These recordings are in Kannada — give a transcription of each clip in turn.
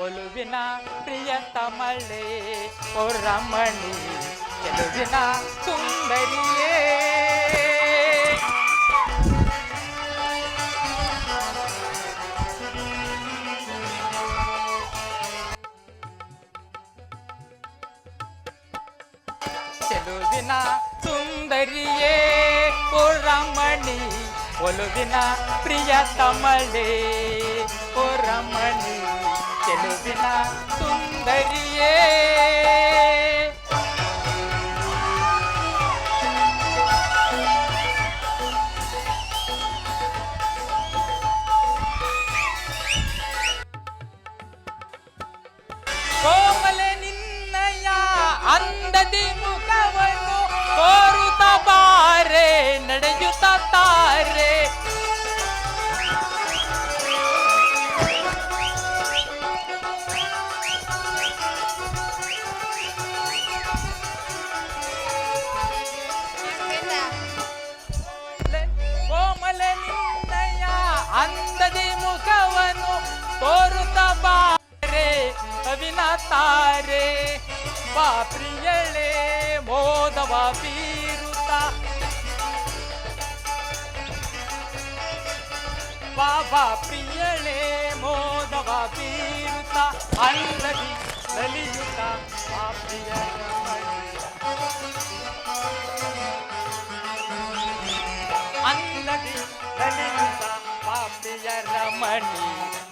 ಒಲುವಿನ ಪ್ರಿಯತಮಳೆ ಓ ರಮಣಿ ಚೆಲುವಿನ ಸುಂದರಿಯೇ. ಚೆಲುವಿನ ಸುಂದರಿಯೇ ಓ ರಮಣಿ ಒಲುವಿನ ಪ್ರಿಯತಮಳೆ ಓ ರಮಣಿ ಚೆಲುವಿನ ಸುಂದರಿಯೇ. ಕೋಮಲೆ ನಿನ್ನಯ ಅಂದದಿ ಮುಖವನ್ನು ತೋರುತ್ತ ಬಾರೆ ನಡೆಯುತ್ತ ತಾರೆ. ಕೋಮಲೆ ನಿನ್ನಯ ಅಂದದಿ ಮುಖವನ್ನು ತೋರುತ್ತ ಬಾರೆ ಕವಿನ ತಾರೆ. ಬಾ ಪ್ರಿಯಳೆ ಮೋದವ ಬೀರುತ್ತ ಬಾಬಾ ಪ್ರಿಯಳೆ ಮೋದವ ಬೀರುತ್ತ ಅಂದದಿ ನಲಿಯುತ್ತ ಬಾ ಪ್ರಿಯ ಅಂದದಿ ನಲಿಯುತ್ತ ಬಾ ಪ್ರಿಯ ರಮಣಿ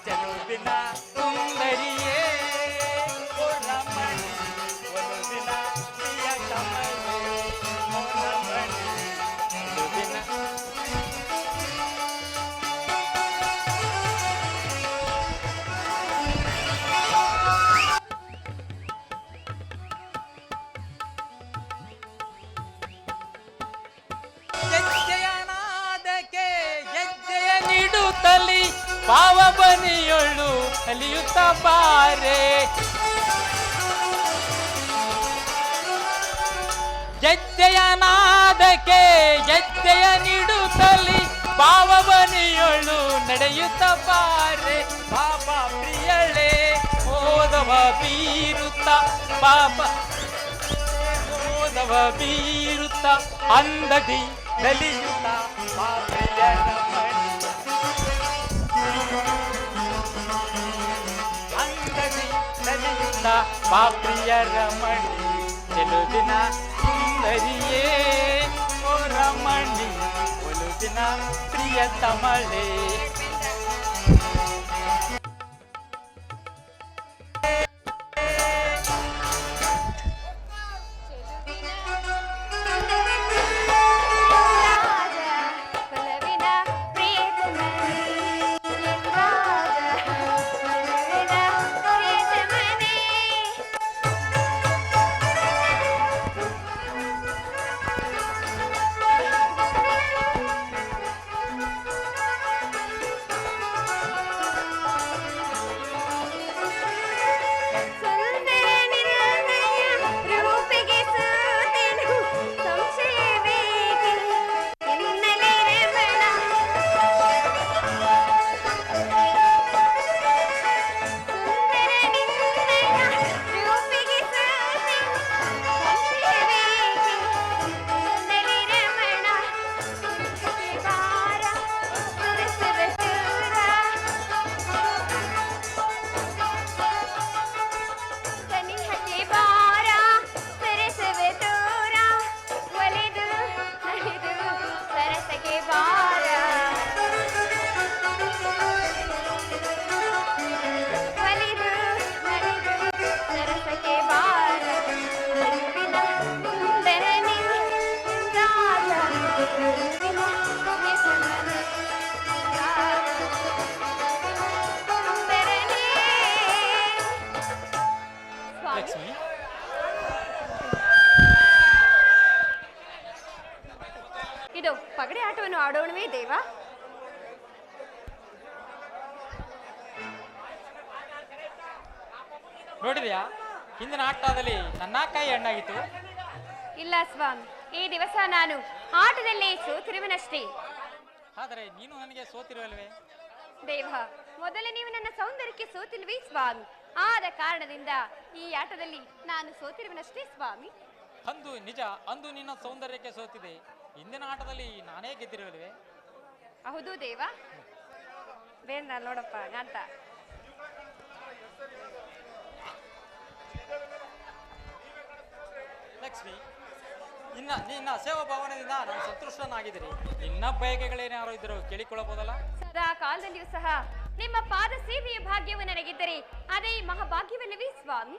ಚೆಲುವಿನ ಸುಂದರಿಯೇ ಓ ರಮಣಿ ಒಲುವಿನ ಪ್ರಿಯತಮಳೆ ಓ ರಮಣಿ ಚೆಲುವಿನ. ಹೆಜ್ಜೆಯನಾದಕ್ಕೆ ಹೆಜ್ಜೆಯ ನೀಡುತ್ತಲಿ ಪಾವ ಬನಿಯೊಳು ಅಲಿಯುತ್ತ ಬಾರೆ. ಹೆಜ್ಜೆಯನಾದಕ್ಕೆ ಹೆಜ್ಜೆಯ ನೀಡುತ್ತಲಿ ಪಾವ ಬನಿಯೊಳು ನಡೆಯುತ್ತ ಬಾರೆ. ಬಾಬಾ ಪ್ರಿಯಳೆ ಮೋದವ ಬೀರುತ್ತ ಬಾಬಾ ಮೋದವ ಬೀರುತ್ತ ಅಂದದಿ ನಲಿಯುತ್ತ ಬಾ ಪ್ರಿಯ ರಮಣಿ ಅಂದದಿ ನಲಿಯುತ್ತ ಬಾ ಪ್ರಿಯ ರಮಣಿ ಚೆಲುವಿನ ಸುಂದರಿಯೇ ಓ ರಮಣಿ ಒಲುವಿನ ಪ್ರಿಯತಮಳೆ. ಲಕ್ಷ್ಮಿ, ಇದು ಪಗಡೆ ಆಟವನ್ನು ಆಡೋಣವೇ ದೇವ? ನೋಡಿದ್ಯಾ ಹಿಂದಿನ ಆಟದಲ್ಲಿ ನನ್ನ ಕೈ ಹಣ್ಣಾಗಿತ್ತು. ಇಲ್ಲ ಸ್ವಾಮಿ, ಈ ದಿವಸ ನಾನು ಆಟದಲ್ಲಿ ಸೋತಿರುವನಷ್ಟೇ. ಆದರೆ ನೀನು ನನಗೆ ಸೋತಿರುವಲ್ವೇ? ದೇವ, ಮೊದಲೇ ನೀವು ನನ್ನ ಸೌಂದರ್ಯಕ್ಕೆ ಸೋತಿಲ್ವೇ ಸ್ವಾಮಿ? ಆದ ಕಾರಣದಿಂದ ಈ ಆಟದಲ್ಲಿ ನಾನು ಸೋತಿರುವನಷ್ಟೇ ಸ್ವಾಮಿ. ಅಂದು ನಿಜ, ಅಂದು ನಿನ್ನ ಸೌಂದರ್ಯಕ್ಕೆ ಸೋತಿದೆ. ಇಂದಿನ ಆಟದಲ್ಲಿ ನಾನೇ ಗೆದ್ದಿರುವಲ್ವೇ? ಹೌದು ದೇವ. ಬೇಡ ನೋಡಪ್ಪ ಅಂತ. ಲಕ್ಷ್ಮಿ, ನಿನ್ನ ಸೇವಾ ಭಾವನೆಯಿಂದ ನಾನು ಸಂತುಷ್ಟನಾಗಿದ್ದೀನಿ. ನಿನ್ನ ಬಯಕೆಗಳೇನಾರು ಇದ್ದರೂ ಕೇಳಿಕೊಳ್ಳಬಹುದಲ್ಲ? ಸದಾ ಕಾಲದಲ್ಲಿಯೂ ಸಹ ನಿಮ್ಮ ಪಾದ ಸೇವೆಯ ಭಾಗ್ಯವು ನನಗಿದ್ದರೆ ಅದೇ ಮಹಾಭಾಗ್ಯವಲ್ಲವೇ ಸ್ವಾಮಿ?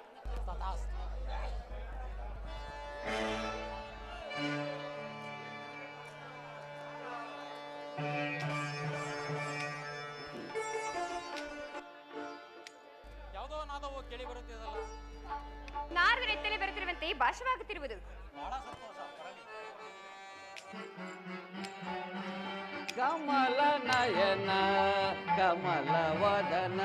ಯಾವುದೋ ನಾದವು ಕೇಳಿ ಬರುತ್ತಿದಲ್ಲ? ನಾರದರ ಎತ್ತಲೆ ಬರುತ್ತಿರುವಂತೆ ಭಾಷವಾಗುತ್ತಿರುವುದು. ಬಹಳ ಸಂತೋಷ, ಬರಲಿ. ಕಮಲ ನಯನ ಕಮಲ ವದನ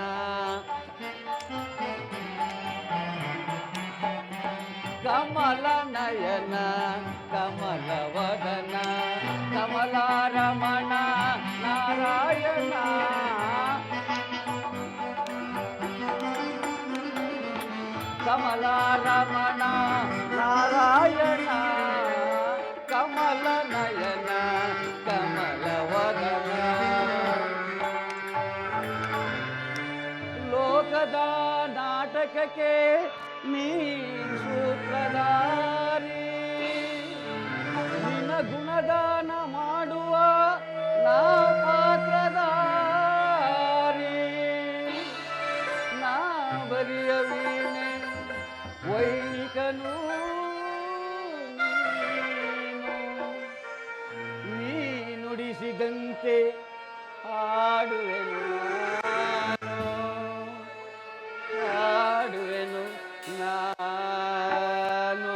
ಕಮಲ ನಯನ ಕಮಲ ವದನ ಕಮಲಾರಮಣ ನಾರಾಯಣ ಕಮಲಾರಮಣ ನಾರಾಯಣ ಕಮಲ ನಯನ ಕಮಲ ವದನ ಲೋಕದ ನಾಟಕಕ್ಕೆ ನೀ ಸೂತ್ರಧಾರಿ ನಿನ್ನ ಗುಣಗಾನ ಮಾಡುವ ನಾ ಪಾತ್ರಧಾರಿ ನಾ ಬರಿಯ ವೀಣೆ ವೈಣಿಕನು ನೀ ನುಡಿಸಿದಂತೆ ಹಾಡುವೆನು ಹಾಡುವೆನು ನಾನು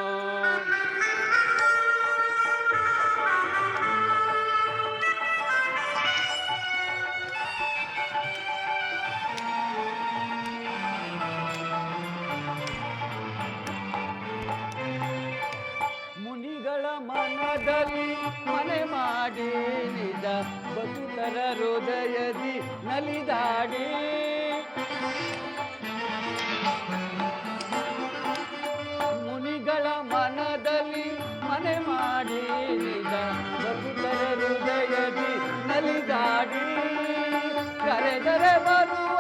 ಮುನಿಗಳ ಮನದಲ್ಲಿ ಮನೆ ಮಾಡಿ ನಿಜ ಬದುಕರ ಹೃದಯದಿ ನಲಿದಾಡಿ ಮುನಿಗಳ ಮನದಲ್ಲಿ ಮನೆ ಮಾಡಿ ನಿಜ ಬದುಕರ ಹೃದಯದಿ ನಲಿದಾಡಿ ಕರೆದರೆ ಬರುವ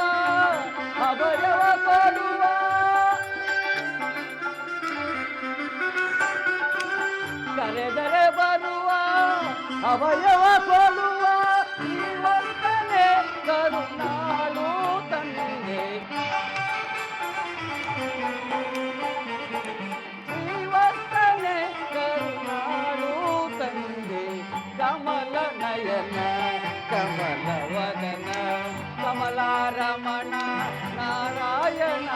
ಅಭಯವ ಕೊಡುವ ಕರೆದರೆ ಬರುವ ಅವಯವ ಕೊಡುವ ಇವತ್ತನೇ ಕರುಣಾಳು ತಂದೆ ಇವತ್ತನೇ ಕರುಣಾಳು ತಂದೆ ಕಮಲ ನಯನ ಕಮಲ ವದನ ಕಮಲಾರಮಣ ನಾರಾಯಣ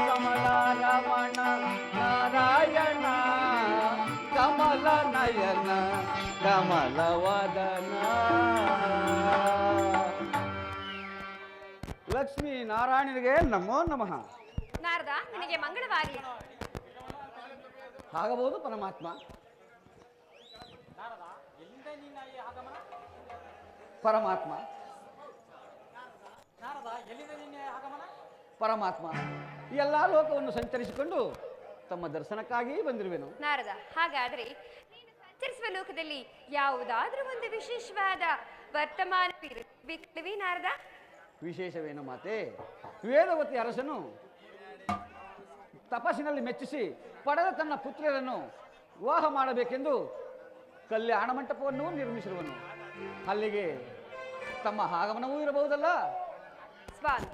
ಕಮಲಾರಮಣ ನಾರಾಯಣ ಕಮಲ ನಯನ ಕಮಲ ವದನ ಲಕ್ಷ್ಮೀ ನಾರಾಯಣನಿಗೆ ನಮೋ ನಮಃ. ನಾರದ ನಿನಗೆ ಮಂಗಳವಾಗಲಿ. ಆಗಬಹುದು ಪರಮಾತ್ಮ. ನಾರದ, ಎಲ್ಲಿಂದ ನಿನ್ನ ಈ ಆಗಮನ? ಪರಮಾತ್ಮ ನಾರದ, ಎಲ್ಲಿಂದ ನಿನ್ನ ಆಗಮನ? ಪರಮಾತ್ಮ ಎಲ್ಲ ಲೋಕವನ್ನು ಸಂಚರಿಸಿಕೊಂಡು ತಮ್ಮ ದರ್ಶನಕ್ಕಾಗಿ ಬಂದಿರುವೆನು. ನಾರದ, ಹಾಗಾದರೆ ನೀನು ಸಂಚರಿಸುವ ಲೋಕದಲ್ಲಿ ಯಾವುದಾದ್ರೂ ಒಂದು ವಿಶೇಷವಾದ ವರ್ತಮಾನ ಬೇಕೇ ನಾರದ? ವಿಶೇಷವೇನು ಮಾತೆ? ವೇದವತಿ ಅರಸನು ತಪಸ್ಸಿನಲ್ಲಿ ಮೆಚ್ಚಿಸಿ ಪಡೆದ ತನ್ನ ಪುತ್ರಿಯರನ್ನು ವಿವಾಹ ಮಾಡಬೇಕೆಂದು ಕಲ್ಯಾಣ ಮಂಟಪವನ್ನು ನಿರ್ಮಿಸಿರುವನು. ಅಲ್ಲಿಗೆ ತಮ್ಮ ಆಗಮನವೂ ಇರಬಹುದಲ್ಲ? ಸ್ವಾಮಿ,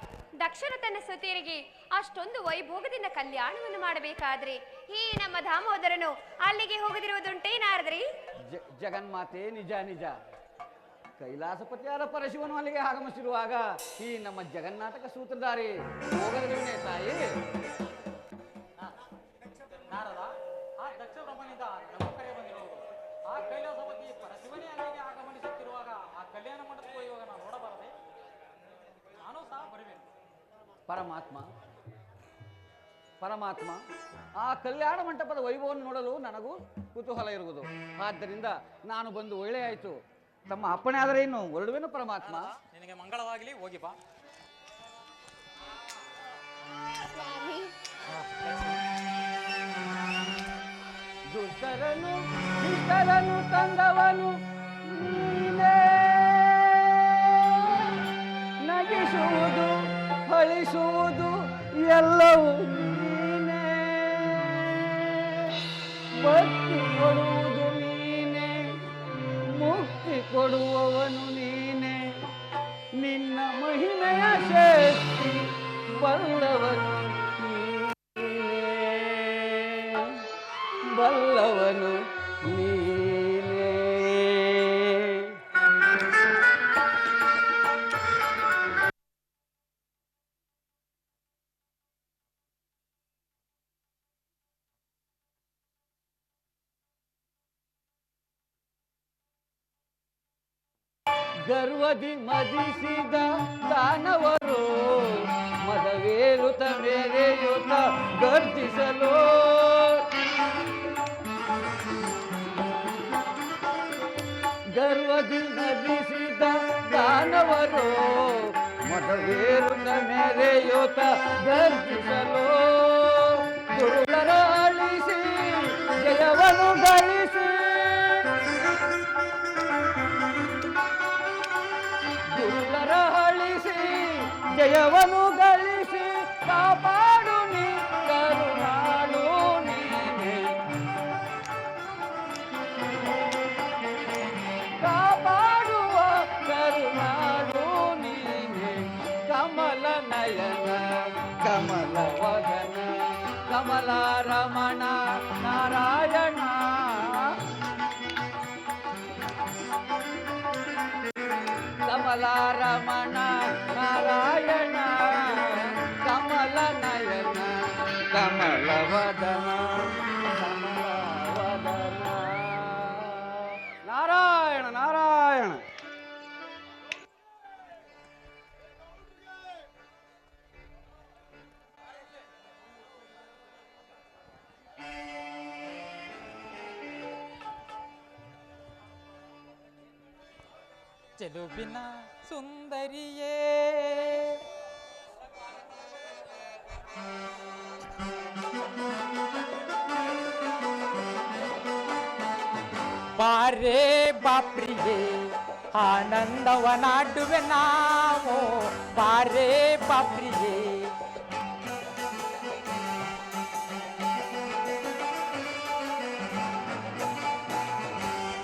ದಕ್ಷಿಣ ತನ್ನ ಸತಿಯರಿಗೆ ಅಷ್ಟೊಂದು ವೈಭೋಗದಿಂದ ಕಲ್ಯಾಣವನ್ನು ಮಾಡಬೇಕಾದ್ರೆ ಈ ನಮ್ಮ ದಾಮೋದರನು ಅಲ್ಲಿಗೆ ಹೋಗದಿರುವುದುಂಟೇ ನಾರದ್ರಿ? ಜಗನ್ಮಾತೆ, ನಿಜ ನಿಜ. ಕೈಲಾಸಪತಿಯಾದ ಪರಶಿವನು ಅಲ್ಲಿಗೆ ಆಗಮಿಸಿರುವಾಗ ಈ ನಮ್ಮ ಜಗನ್ನಾಟಕ ಸೂತ್ರಧಾರಿ ಹೋಗದಿರುವನೇ ತಾಯಿ? ನಾರದ, ಆ ದಕ್ಷ ಬ್ರಹ್ಮನಿಂದ ನಮ್ಮ ಕರೆ ಬಂದಿರುವುದು. ಆ ಕೈಲಾಸಪತಿ ಪರಶಿವನೇ ಅಲ್ಲಿಗೆ ಆಗಮನಿಸುತ್ತಿರುವಾಗ ಆ ಕಲ್ಯಾಣ ಮಂಟಪಕ್ಕೆ ಇವಾಗ ನಾನು ನೋಡಬಾರದೆ? ನಾನು ಸಹ ಬರುವೆನು. ಪರಮಾತ್ಮ ಪರಮಾತ್ಮ ಆ ಕಲ್ಯಾಣ ಮಂಟಪದ ವೈಭವವನ್ನು ನೋಡಲು ನನಗೂ ಕುತೂಹಲ ಇರುವುದು. ಆದ್ದರಿಂದ ನಾನು ಬಂದು ಒಳ್ಳೆಯಾಯಿತು. ತಮ್ಮ ಅಪ್ಪಣೆ ಆದರೆ ಇನ್ನು ಹೊರಡುವೆನು ಪರಮಾತ್ಮ. ನಿನಗೆ ಮಂಗಳವಾಗಲಿ, ಹೋಗಿ ಬಾ. ಇಷ್ಟರನ್ನು ತಂದವನು ನೀನೇ, ನಗಿಸುವುದು ಅಳಿಸುವುದು ಎಲ್ಲವೂ ನೀನೇ, ಭಕ್ತಿ ಕೊಡುವುದು ನೀನೇ, ಮುಕ್ತಿ ಕೊಡುವವನು ನೀನೇ, ನಿನ್ನ ಮಹಿಮೆಯ ಶಕ್ತಿ ಬಲ್ಲವನು ನೀನೇ, ಬಲ್ಲವನು ನೀನೇ. ಗರ್ವದಿ ಮದಿಸಿದ ದಾನವರು ಮದವೇರುತ ಮೇರೆಯುತ ಗರ್ಜಿಸಲು, ಗರ್ವದಿ ಮದಿಸಿದ ದಾನವರು ಮದವೇರುತ ಮೇರೆಯುತ ಗರ್ಜಿಸಲು, ದುರುಳರ ಅಳಿಸಿ ಜಯವನ್ನು ಗಳಿಸಿ, ದುರುಳರ ಅಳಿಸಿ ಜಯವನ್ನು ಗಳಿಸಿ, ಕಾಪಾಡು ನೀ ಕರುಣಾಳು ನೀನೆ, ಕಾಪಾಡುವ ಕರುಣಾಳು ನೀನೆ, ಕಮಲ ನಯನ ಕಮಲ ವದನ ಕಮಲ ರಮಣ ನಾರಾಯಣ, ಕಮಲ ರಮಣ ನಾರಾಯಣ, ಕಮಲ ನಯನ ಕಮಲ ವದನ ಕಮಲ ವದನ, ನಾರಾಯಣ ನಾರಾಯಣ. ಚೆಲುವಿನ ಸುಂದರಿಯೇ ಬಾರೇ ಬಾಪ್ರಿಯೇ ಆನಂದವನಾಡುವೆ ನಾವು, ಬಾರೇ ಬಾಪ್ರಿಯೇ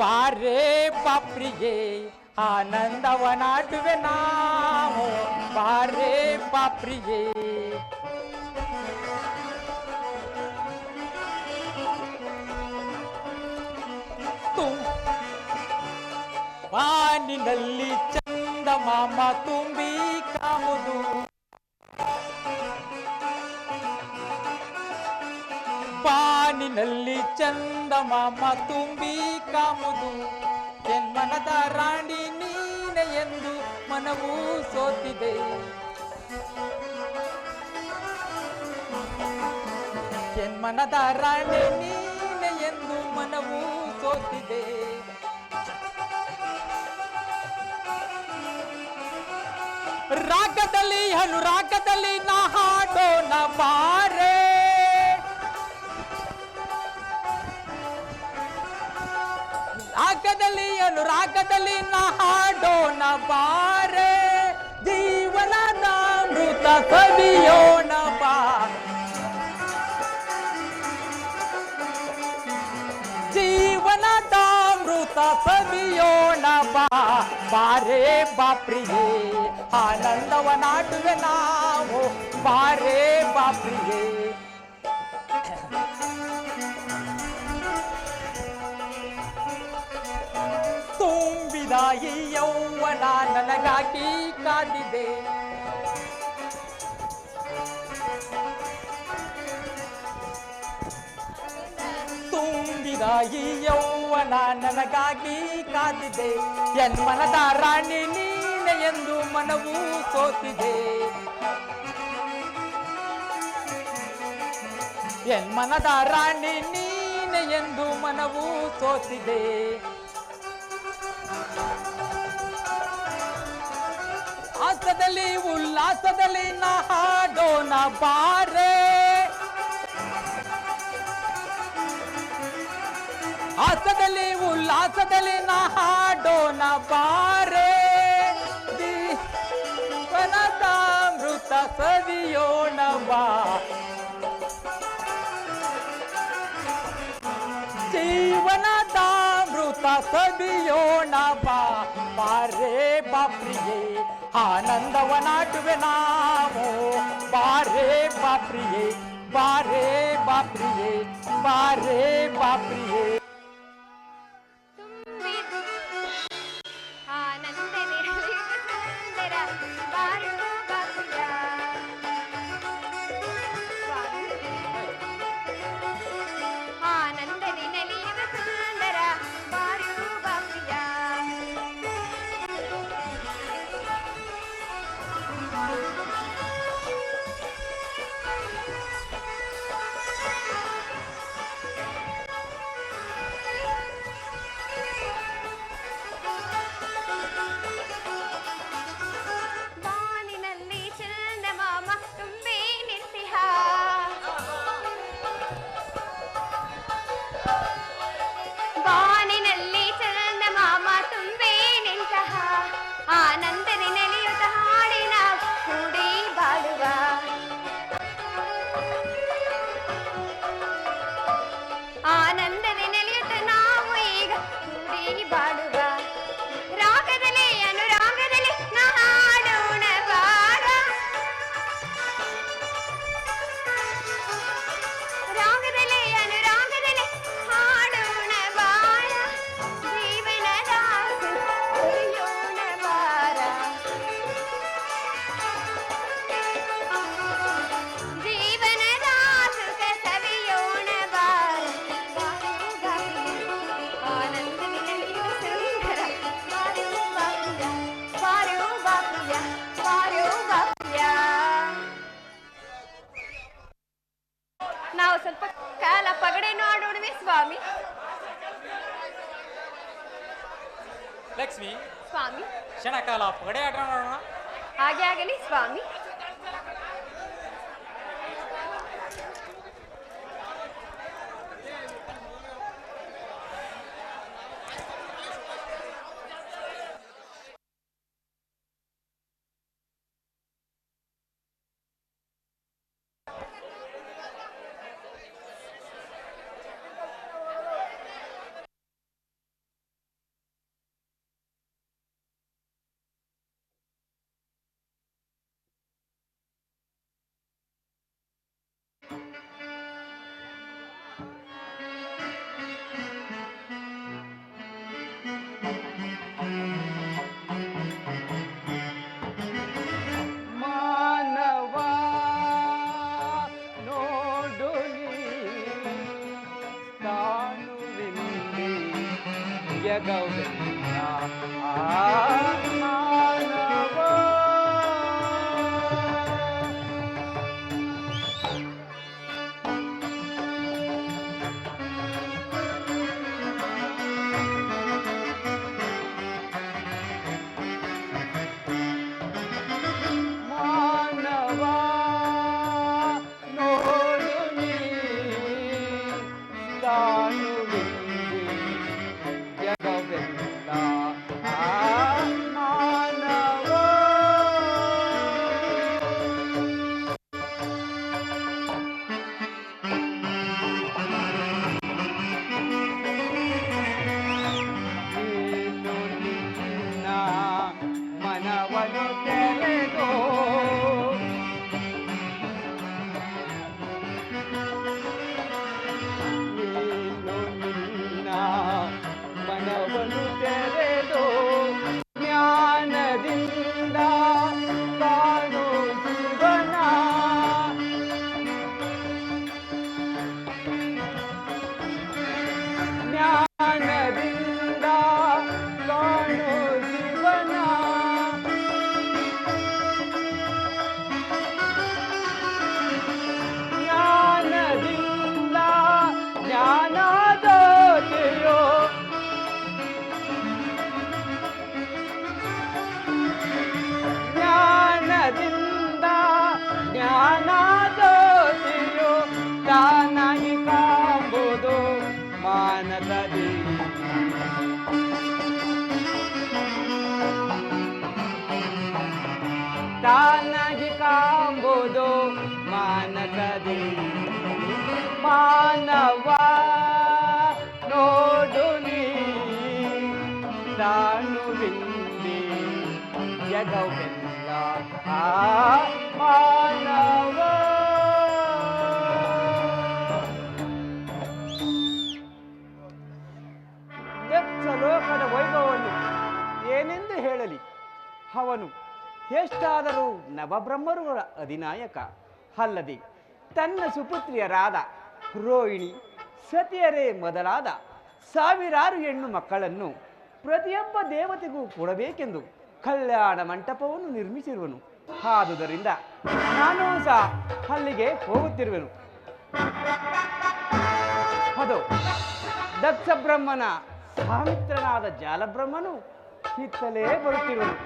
ಬಾರೇ ಬಾಪ್ರಿಯೇ ಆನಂದವನಾಡುವೆ ನಾವು, ಬಾರೇ ಬಾಪ್ರಿಯೇ ಬಾನಿನಲ್ಲಿ ಚಂದಮಾಮ ತುಂಬಿ ಕಾಮುದು, ಬಾನಿನಲ್ಲಿ ಚಂದಮಾಮ ತುಂಬಿ ಕಾಮುದು, ಎನ್ಮನದ ರಾಣಿ ನೀನೆ ಎಂದು ಮನವು ಸೋತಿದೆ, ಎನ್ಮನದ ರಾಣಿ ನೀನೆ ಎಂದು ಮನವು ಸೋತಿದೆ, ರಾಗದಲ್ಲಿ ಅನುರಾಗದಲ್ಲಿ ನಾ ಹಾಡೋಣ ಬಾರೆ, ರಾಗದಲ್ಲಿ ಅನುರಾಗದಲ್ಲಿ ನಾ ಹಾಡೋಣ ಬಾರೆ, ಜೀವನದ ಅಮೃತ ಸವಿಯೋಣ ಬಾ, ಜೀವನದ ಅಮೃತ ಸವಿಯೋಣ ಬಾ, ಬಾರೇ ಬಾಪ್ರಿಯೇ ಆನಂದವನಾಡುವೆ ನಾವು, ಬಾರೇ ಬಾಪ್ರಿಯೇ ತುಂಬಿದ ಈ ಯೌವನ ನನಗಾಗಿ ಕಾದಿದೆ, ತುಂಬಿದ ಈ ಯೌವನ ನನಗಾಗಿ ಕಾದಿದೆ, ಎನ್ಮನದ ರಾಣಿ ನೀನೆ ಎಂದು ಮನವು ಸೋತಿದೆ, ಎನ್ಮನದ ರಾಣಿ ನೀನೆ ಎಂದು ಮನವು ಸೋತಿದೆ, ಆಸದಲ್ಲಿ ಉಲ್ಲಾಸದಲ್ಲಿ ನಾ ಹಾಡೋಣ ಬಾರೆ, ಉಲ್ಲಾಸದಲ್ಲಿ ನಾ ಹಾಡೋಣ ಬಾರೆ ಜೀವನದಾಮೃತ ಸವಿಯೋಣ ಬಾ ಜೀವನದಾಮೃತ ಸವಿಯೋಣ ಬಾ ಬಾರೇ ಬಾಪ್ರಿಯೇ ಆನಂದವ ನಾಟುವೆ ನಾವು ಬಾರೇ ಬಾಪ್ರಿಯೇ ಬಾರೇ ಬಾಪ್ರಿಯೇ ಬಾರೇ ಬಾಪ್ರಿಯೇ ನಾವು ಸ್ವಲ್ಪ ಕಾಲ ಪಗಡೆಯನ್ನು ಆಡೋಣವೇ ಸ್ವಾಮಿ? ಲಕ್ಷ್ಮಿ ಸ್ವಾಮಿ, ಕ್ಷಣಕಾಲ ಪಗಡೆ ಆಟ ಮಾಡೋಣ. ಹಾಗೆ ಆಗಲಿ ಸ್ವಾಮಿ. ಎಂಬುದು ಮಾನಸದಿ ಮಾನವ ನೋಡು ನೀ ತಾನುವಿಂದಿ ಜಗವೆಲ್ಲ ಆ ಮಾನವ. ದಕ್ಷ ಲೋಕದ ವೈಭವವನ್ನು ಏನೆಂದು ಹೇಳಲಿ. ಅವನು ಎಷ್ಟಾದರೂ ನವಬ್ರಹ್ಮರುಗಳ ಅಧಿನಾಯಕ ಅಲ್ಲದೆ ತನ್ನ ಸುಪುತ್ರಿಯರಾದ ರೋಹಿಣಿ ಸತಿಯರೇ ಮೊದಲಾದ ಸಾವಿರಾರು ಹೆಣ್ಣು ಮಕ್ಕಳನ್ನು ಪ್ರತಿಯೊಬ್ಬ ದೇವತೆಗೂ ಕೊಡಬೇಕೆಂದು ಕಲ್ಯಾಣ ಮಂಟಪವನ್ನು ನಿರ್ಮಿಸಿರುವನು. ಆದುದರಿಂದ ನಾನು ಸಹ ಅಲ್ಲಿಗೆ ಹೋಗುತ್ತಿರುವೆನು. ಅದು ದಕ್ಷ ಬ್ರಹ್ಮನ ಸಾವಿತ್ರನಾದ ಜಾಲಬ್ರಹ್ಮನು ಇತ್ತಲೇ ಬರುತ್ತಿರುವನು.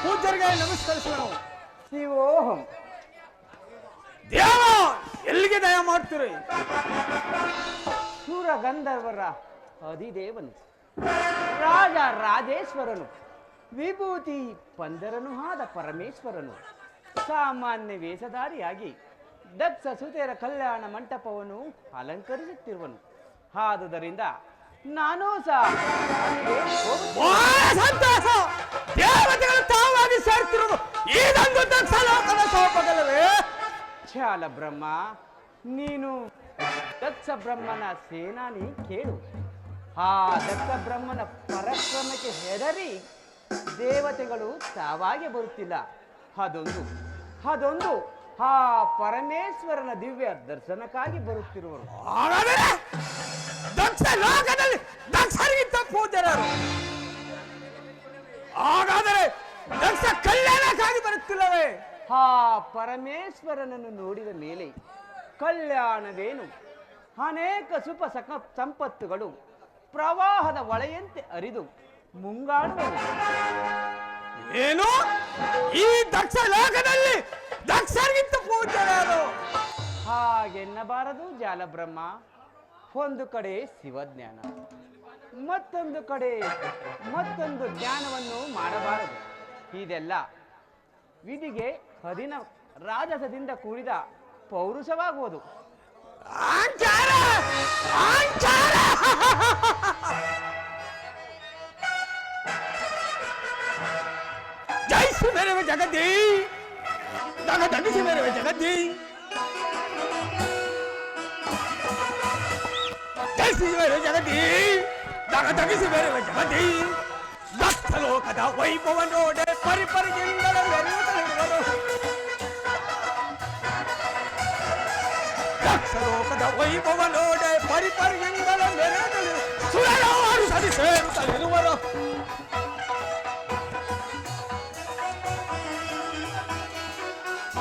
ಪೂಜ್ಯರಿಗೆ ನಮಸ್ಕರಿಸೋಣ. ಶಿವೋಹಂ. ದೇವ ಎಲ್ಲಿಗೆ ದಯ ಮಾಡ್ತೀರಿ? ಸೂರ ಗಂಧರ್ವರ ಅಧಿದೇವನು ರಾಜ ರಾಜೇಶ್ವರನು ವಿಭೂತಿ ಪಂದರನು ಆದ ಪರಮೇಶ್ವರನು ಸಾಮಾನ್ಯ ವೇಷಧಾರಿಯಾಗಿ ದಕ್ಷ ಸುತೆಯರ ಕಲ್ಯಾಣ ಮಂಟಪವನ್ನು ಅಲಂಕರಿಸುತ್ತಿರುವನು. ಆದುದರಿಂದ ನಾನೂ ಸಹ ಸಂತೋಷ. ದೇವತೆಗಳು ತಾವಾಗಿ ಸೇರ್ತಿರುವುದು ಇದೊಂದು ದಕ್ಷ ಲೋಕದ ಸೌಭಾಗ್ಯವೇ? ಚಾಲ ಬ್ರಹ್ಮ, ನೀನು ದಕ್ಷ ಬ್ರಹ್ಮನ ಸೇನಾನಿ ಕೇಳು. ಆ ದಕ್ಷ ಬ್ರಹ್ಮನ ಪರಾಕ್ರಮಕ್ಕೆ ಹೆದರಿ ದೇವತೆಗಳು ತಾವಾಗೆ ಬರುತ್ತಿಲ್ಲ. ಅದೊಂದು ಆ ಪರಮೇಶ್ವರನ ದಿವ್ಯ ದರ್ಶನಕ್ಕಾಗಿ ಬರುತ್ತಿರುವರು. ಹಾಗಾದರೆ ದಕ್ಷ ಲೋಕದಲ್ಲಿ ದಕ್ಷರಿಗಿಂತ ಪೂಜ್ಯರು. ಹಾಗಾದರೆ ದಕ್ಷ ಕಲ್ಯಾಣಕ್ಕಾಗಿ ಬರುತ್ತಿಲ್ಲವೇ? ಆ ಪರಮೇಶ್ವರನನ್ನು ನೋಡಿದ ಮೇಲೆ ಕಲ್ಯಾಣವೇನು, ಅನೇಕ ಸುಖ ಸಂಪತ್ತುಗಳು ಪ್ರವಾಹದ ಹೊಳೆಯಂತೆ ಹರಿದು ಮುಂಗಾಡುವುದು. ಏನು ಈ ದಕ್ಷ ಲೋಕದಲ್ಲಿ ದಕ್ಷರಿಗಿಂತ ಪೂಜ್ಯರು? ಹಾಗೆನ್ನಬಾರದು ಜಾಲಬ್ರಹ್ಮ. ಒಂದು ಕಡೆ ಶಿವಜ್ಞಾನ, ಮತ್ತೊಂದು ಕಡೆ ಮತ್ತೊಂದು ಜ್ಞಾನವನ್ನು ಮಾಡಬಾರದು. ಇದೆಲ್ಲ ವಿಧಿಗೆ ಅಧೀನ ರಾಜಸದಿಂದ ಕೂಡಿದ ಪೌರುಷವಾಗುವುದು. ಆಂಚಾರ! ಆಂಚಾರ! ಜೈಸು ಮೇರೆ ಜಗದಿ ದಗ ದಗಿಸಿ ಮೇರೆ ಜಗದಿ ಜೈಸಿ ಮೇರೆ ಜಗದಿ ದಗ ದಗಿಸಿ ಮೇರೆ ಜಗದಿ ದಕ್ಷ ಲೋಕದ ವೈಭವ ನೋಡೆ ಪರಿಪರಿಗಿಂದಲೇ ಮೆರೆಯುತ್ತಲಿರುವರು. ದಕ್ಷ ಲೋಕದ ವೈಭವ ನೋಡೆ ಪರಿಪರಿಗಿಂದಲೇ ಮೆರೆಯುತ್ತಲಿರು ಸುರರು ಸರಿ ಸೇರುತ್ತಲಿರುವರು.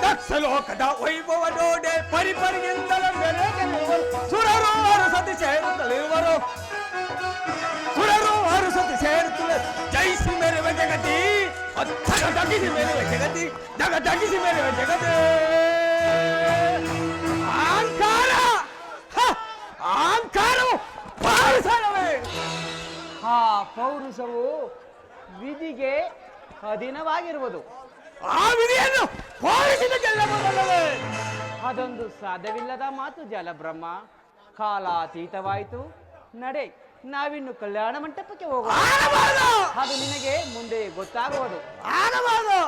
ದಕ್ಷ ಲೋಕದ ವೈಭವ ನೋಡೆ ಪರಿಪರಿಗಿಂದಲೇ ಮೆರೆಯುತ್ತಲಿರುವರು. ಸುರರು ಸತಿ ಸೇರುತ್ತಲಿರುವರು. ಸುರರು ಸತಿ ಸೇರುತ್ತಲೇ ಜೈಸಿ ಮೇರೆ ಜಗತಿ ದಗ ದಗಿಸಿ ಮೇರೆ ಜಗತಿ ದಗ ದಗಿಸಿ ಮೇರೆ ಜಗತಿ. ಅಹಂಕಾರ ಅಹಂಕಾರವು ಪೌರುಷವೇ. ಆ ಪೌರುಷವು ವಿಧಿಗೆ ಅಧೀನವಾಗಿರುವುದು. ಆ ವಿಧಿಯನ್ನು ಹೋಲಿಸಿದ ಗೆಲ್ಲಬಹುದಲ್ಲವೇ? ಅದೊಂದು ಸಾಧ್ಯವಿಲ್ಲದ ಮಾತು ಜಾಲಬ್ರಹ್ಮ. ಕಾಲಾತೀತವಾಯಿತು. ನಡೆ, ನಾವಿನ್ನು ಕಲ್ಯಾಣ ಮಂಟಪಕ್ಕೆ ಹೋಗೋಣ. ಆಗಬಾರದು, ಅದು ನಿನಗೆ ಮುಂದೆ ಗೊತ್ತಾಗುವುದು. ಆಗಬಾರದು.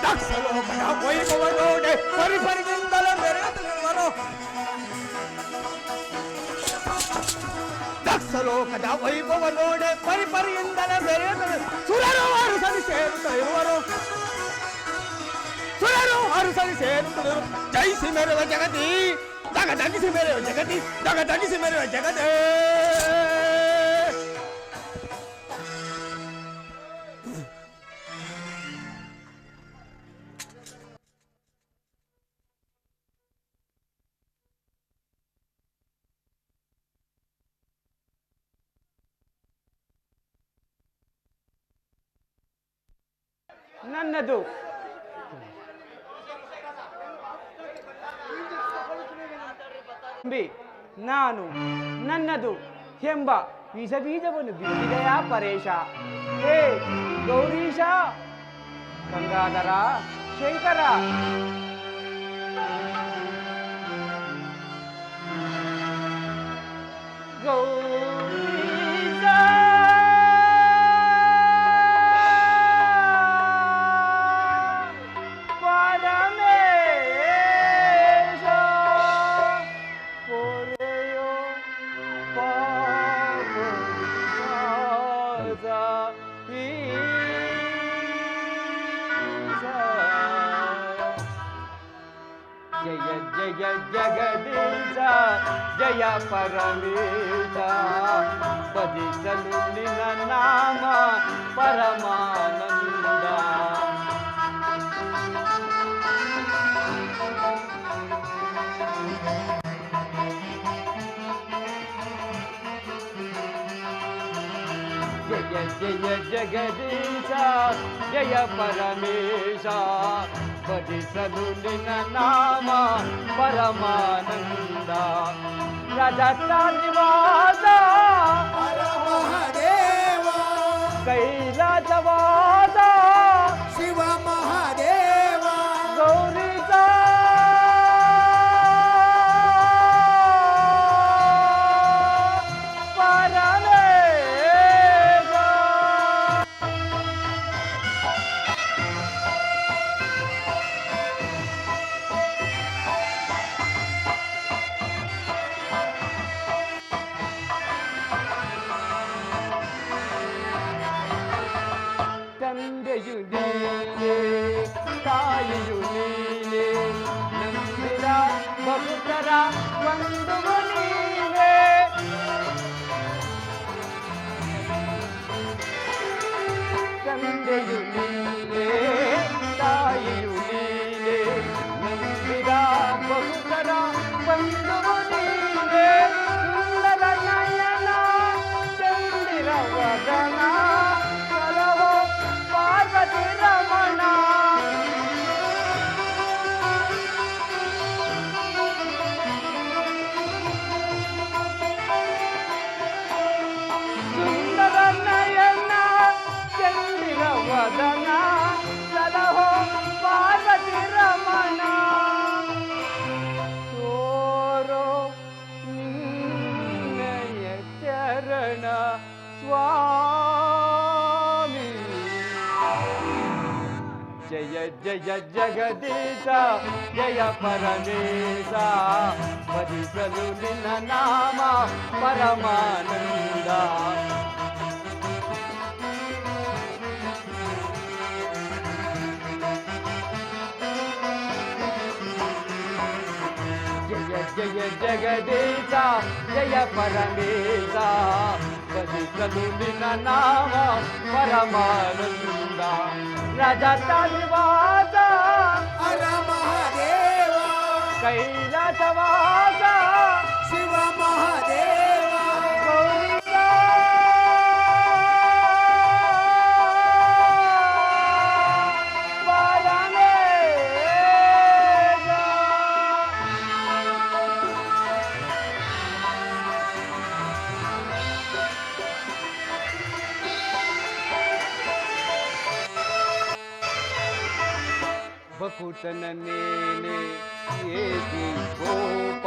ದಕ್ಷ ಲೋಕದ ವೈಭವ ನೋಡೆ ಪರಿಪರಿಗಿಂದಲೇ ಮೆರೆಯುತ್ತಲಿರುವರು. ದಕ್ಷ ಲೋಕದ ವೈಭವ ನೋಡೆ ಪರಿಪರಿಯಿಂದಲೇ ಮೆರೆಯುತ್ತಲಿರುವರು. ಸುರರು ಸರಿ ಸೇರುತ್ತಲಿರುವರು. ಸುರರು ಸರಿ ಸೇರುತ್ತಲಿರುವರು. ಜೈಸಿ ಮೇರೆ ಜಗತಿ ದಗ ದಗಿಸಿ ಮೇರೆ ಜಗತಿ ದಗ ದಗಿಸಿ ಮೇರೆ ಜಗತಿ. ನನ್ನದು. ನಾನು ನನ್ನದು ಎಂಬ ವಿಷ ಬೀಜವನ್ನು ಬಿತ್ತಿದೆಯಾ ಪರೇಶ? ಹೇ ಗೌರೀಶ, ಗಂಗಾಧರ, ಶಂಕರ, ಗೌರೀಶ, ಪರಮೇಶ, ಪೊರೆಯೋ ಪಾಪವಿನಾಶ, ಈಶ. ಜಯ ಜಯ ಜಗದೀಶ, ಜಯ ಪರಮೇಶ, ಭಜಿಸಲು ನಿನ್ನ ನಾಮ ಪರಮಾನಂದ. ಜಯ ಜಯ ಜಗದೀಶ, ಜಯ ಪರಮೇಶ, ಭಜಿಸಲು ನಿನ್ನ ನಾಮ ಪರಮಾನಂದ. ರಜತಾನಿವಾಸ ಮಹಾದೇವ, ಕೈಲಾಸವಾದ ಶಿವ ಮಹಾದೇವ, ಗೌರೀಶ, ಪರಮೇಶ. ತಂದೆಯು ನೀನೇ, ತಾಯಿಯು ನೀನೇ, ನಂಬಿದ ಭಕ್ತರ ಬಂಧುವು ನೀನೇ. ತಂದೆಯು ನೀನೇ, ತಾಯಿಯು ನೀನೇ, ನಂಬಿದ ಭಕ್ತರ ಬಂಧುವು ನೀನೇ. ಸುಂದರ ನಯನ, ಚಂದಿರ ವದನ, ಕಲವೋ ಪಾರ್ವತಿ ರಮಣ. ಸುಂದರ ನಯನ, ಚಂದಿರ ವದನ, ಸಲಹೋ ಪಾರ್ವತಿ ರಮಣ. ತೋರೋ ನಿನ್ನಯ ಚರಣ ಸ್ವಾಮಿ. ಜಯ ಜಯ ಜಗದೀಶ, ಜಯ ಪರಮೇಶ, ಭಜಿಸಲು ನಿನ್ನ ನಾಮ ಪರಮಾನಂದ. ಜಯ ಜಯ ಜಗದೀಶ, ಜಯ ಪರಮೇಶ, ಭಜಿಸಲು ನಿನ್ನ ನಾಮ ಪರಮಾನಂದ. ರಜತಾನಿವಾಸ ಹರ ಮಹಾದೇವ, ಕೈಲಾಸವಾಸ ಶಿವ ಮಹಾದೇವ, ಗೌರೀಶ, ಪರಮೇಶ. ಬಕುಟನ ಮೇಲೆ ಏಕೆ ಕೋಪ,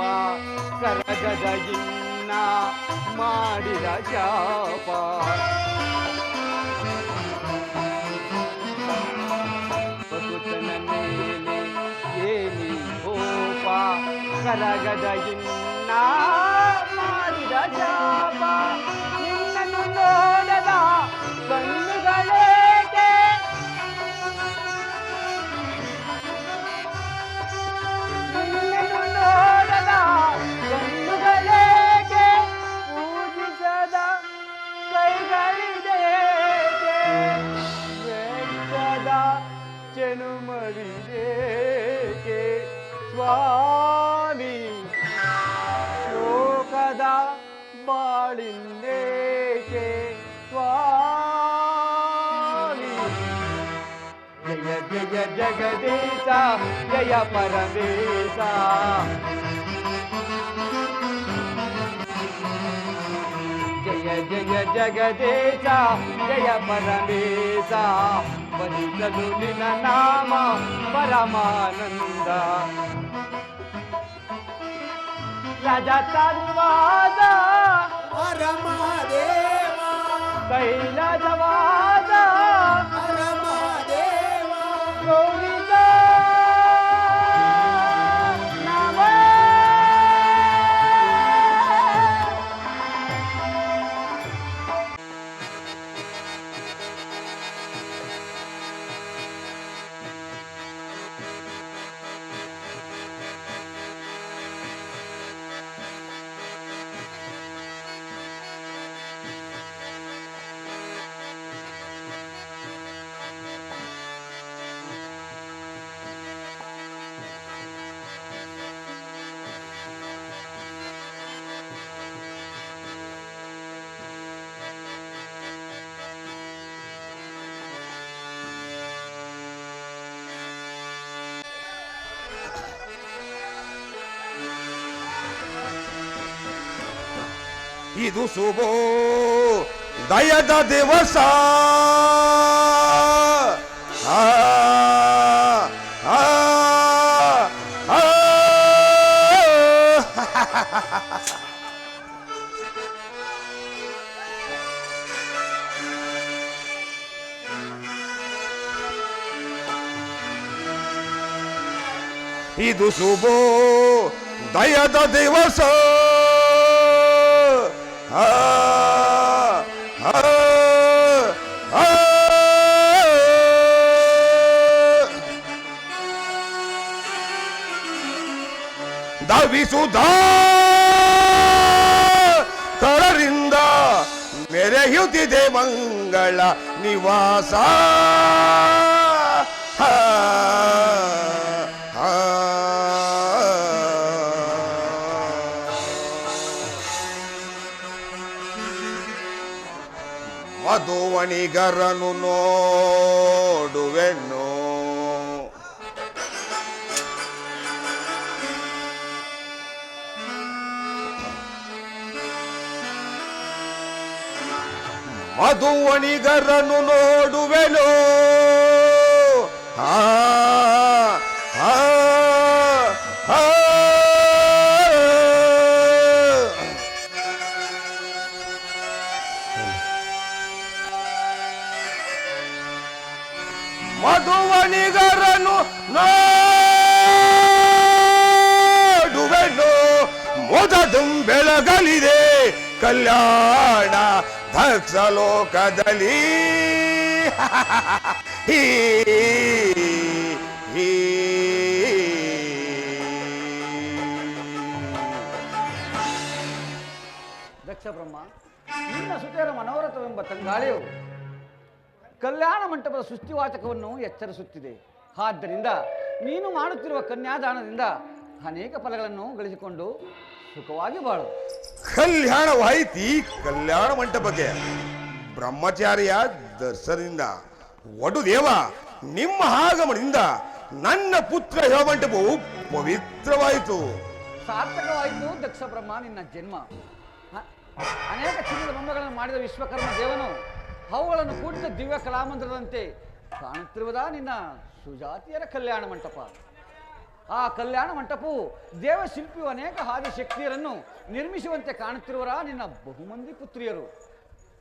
ಕರಗದ ಇನ್ನ ಮಾಡಿದ ಶಾಪ. ಬಕುಟನ ಮೇಲೆ ಏನಿ ಕೋಪ, ಕರಗದ ಇನ್ನ ಮಾಡಿದ ಶಾಪ. ನಿನ್ನನ್ನು ನೋಡದ ಕಣ್ಣುಗಳೇಕೆ, ನಿನ್ನನ್ನು ನೋಡದ ಕಣ್ಣುಗಳೇಕೆ, ಪೂಜಿಸದ ಕೈಗಳಿದೇಕೆ, ವೆಚ್ಚದ ಚೆನುಮರಿದೇಕೆ ಸ್ವಾಮಿ. ಶೋಕದ ಬಾಳಿಂದೇಕೆ ಸ್ವಾಮಿ. ಜಯ ಜಗದೀಶ ಜಯ ಪರಮೇಶ ಜಯ ಜಯ ಜಗದೀಶ ಜಯ ಪರಮೇಶ ಭಜಿಸಲು ನಿನ್ನ ನಾಮ ಪರಮಾನಂದ ರಜತನಿವಾಸ ಪರಮದೇವ ಕೈಲಾಸವಾಸ ಪರಮದೇವ ಗೋವಿಂದ ನಮ ಇದು ಶುಭೋ ದಯದ ದಿವಸ ಆ, ಆ, ಆ. ಇದು ಶುಭೋ ದಯದ ದಿವಸ ಆ, ಆ, ಆ. ಧಾವಿಸುದ ಕರರಿಂದ ಮೆರೆಯುತ್ತಿದೆ ಮಂಗಳ ನಿವಾಸ ಆ, ಆ. ಮಧುವಣಿಗರನು ನೋಡುವೆನು ಮಧುವಣಿಗರನು ನೋಡುವೆನು ಆ, ಆ, ಆ. ಮಧುವಣಿಗರನು ನೋಡುವೆನು ಮೊದಲು ಬೆಳಗಲಿದೆ ಕಲ್ಯಾಣ ದಕ್ಷ ಲೋಕದಲ್ಲಿ ಹೀ, ಹೀ. ದಕ್ಷ ಬ್ರಹ್ಮ, ನಿನ್ನ ಸುತೆಯರ ಮನೋರಥವೆಂಬ ತಂಗಾಳಿಯು ಕಲ್ಯಾಣ ಮಂಟಪದ ಸೃಷ್ಟಿವಾಚಕವನ್ನು ಎಚ್ಚರಿಸುತ್ತಿದೆ. ಆದ್ದರಿಂದ ನೀನು ಮಾಡುತ್ತಿರುವ ಕನ್ಯಾದಾನದಿಂದ ಅನೇಕ ಫಲಗಳನ್ನು ಗಳಿಸಿಕೊಂಡು ಸುಖವಾಗಿ ಬಾಳು. ಕಲ್ಯಾಣವಾಯಿತಿ ಕಲ್ಯಾಣ ಮಂಟಪಕ್ಕೆ ಬ್ರಹ್ಮಚಾರಿಯ ದರ್ಶನದಿಂದ ವಟುದೇವ ನಿಮ್ಮ ಆಗಮನದಿಂದ ನನ್ನ ಪುತ್ರ ಮಂಟಪವು ಪವಿತ್ರವಾಯಿತು. ಸಾರ್ಥಕವಾಯಿತು ದಕ್ಷ ಬ್ರಹ್ಮ ನಿನ್ನ ಜನ್ಮ. ಅನೇಕ ಚಿನ್ನದ ಬೊಂಬೆಗಳನ್ನು ಮಾಡಿದ ವಿಶ್ವಕರ್ಮ ದೇವನು ಅವುಗಳನ್ನು ಕೂಡಿದ ದಿವ್ಯ ಕಲಾಮಂದಿರದಂತೆ ಕಾಣುತ್ತಿರುವುದಾ ನಿನ್ನ ಸುಜಾತಿಯರ ಕಲ್ಯಾಣ ಮಂಟಪ. ಆ ಕಲ್ಯಾಣ ಮಂಟಪವು ದೇವಶಿಲ್ಪಿಯು ಅನೇಕ ಆದಿಶಕ್ತಿಯರನ್ನು ನಿರ್ಮಿಸುವಂತೆ ಕಾಣುತ್ತಿರುವರ ನಿನ್ನ ಬಹುಮಂದಿ ಪುತ್ರಿಯರು.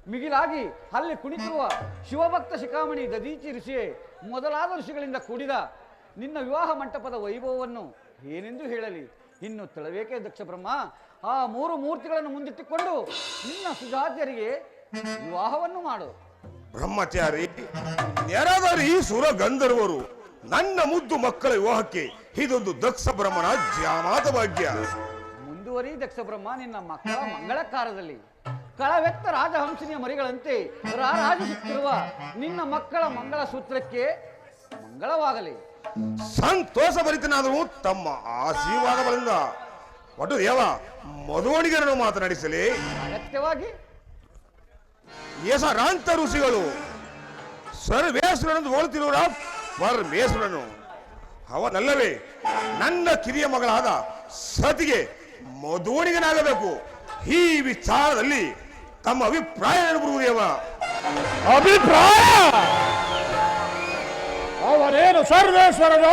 ಮಿಗಿಲಾಗಿ ಅಲ್ಲಿ ಕುಣಿತಿರುವ ಶಿವಭಕ್ತ ಶಿಖಾಮಣಿ ದದೀಚಿ ಋಷಿಯೇ ಮೊದಲಾದ ಋಷಿಗಳಿಂದ ಕೂಡಿದ ನಿನ್ನ ವಿವಾಹ ಮಂಟಪದ ವೈಭವವನ್ನು ಏನೆಂದು ಹೇಳಲಿ. ಇನ್ನು ತಿಳಬೇಕೇ ದಕ್ಷ ಬ್ರಹ್ಮ. ಆ ಮೂರು ಮೂರ್ತಿಗಳನ್ನು ಮುಂದಿಟ್ಟುಕೊಂಡು ನಿನ್ನ ಸುಜಾತಿಯರಿಗೆ ವಿವಾಹವನ್ನು ಮಾಡು. ಬ್ರಹ್ಮಚಾರಿ ನೆರೆದರಿ ಸುರ ಗಂಧರ್ವರು ನನ್ನ ಮುದ್ದು ಮಕ್ಕಳ ವಿವಾಹಕ್ಕೆ ಇದೊಂದು ದಕ್ಷ ಬ್ರಹ್ಮನ ಜಾಮಾತ ಭಾಗ್ಯ. ಮುಂದುವರಿ ದಕ್ಷ ಬ್ರಹ್ಮ ನಿನ್ನ ಮಕ್ಕಳ ಮಂಗಳ ಕಾರ್ಯದಲ್ಲಿ. ಕಳವೆತ್ತ ರಾಜಹಂಸಿನಿಯ ಮರಿಗಳಂತೆ ರಾರಾಜಿಸುತ್ತಿರುವ ನಿನ್ನ ಮಕ್ಕಳ ಮಂಗಳ ಸೂತ್ರಕ್ಕೆ ಮಂಗಳವಾಗಲಿ. ಸಂತೋಷ ಭರಿತನಾದರೂ ತಮ್ಮ ಆಶೀರ್ವಾದ ಬಲಿಂದ ಒಟ್ಟು ದೇವ ಮಧುವಣಿಗರನ್ನು ಮಾತನಾಡಿಸಲಿ. ಅಗತ್ಯವಾಗಿ ಯಶರಾಂತ ಋಷಿಗಳು ಸರ್ವೇಶ್ವರನನ್ನು ಹೋಲುತ್ತಿರುವ ಪರಮೇಶ್ವರನು ಅವನಲ್ಲವೇ ನನ್ನ ಕಿರಿಯ ಮಗಳಾದ ಸತಿಗೆ ಮಧುವಣಿಗನಾಗಬೇಕು. ಈ ವಿಚಾರದಲ್ಲಿ ತಮ್ಮ ಅಭಿಪ್ರಾಯ ಏನುಬರುವುದೇವ? ಅಭಿಪ್ರಾಯ ಅವರೇನು ಸರ್ವೇಶ್ವರನ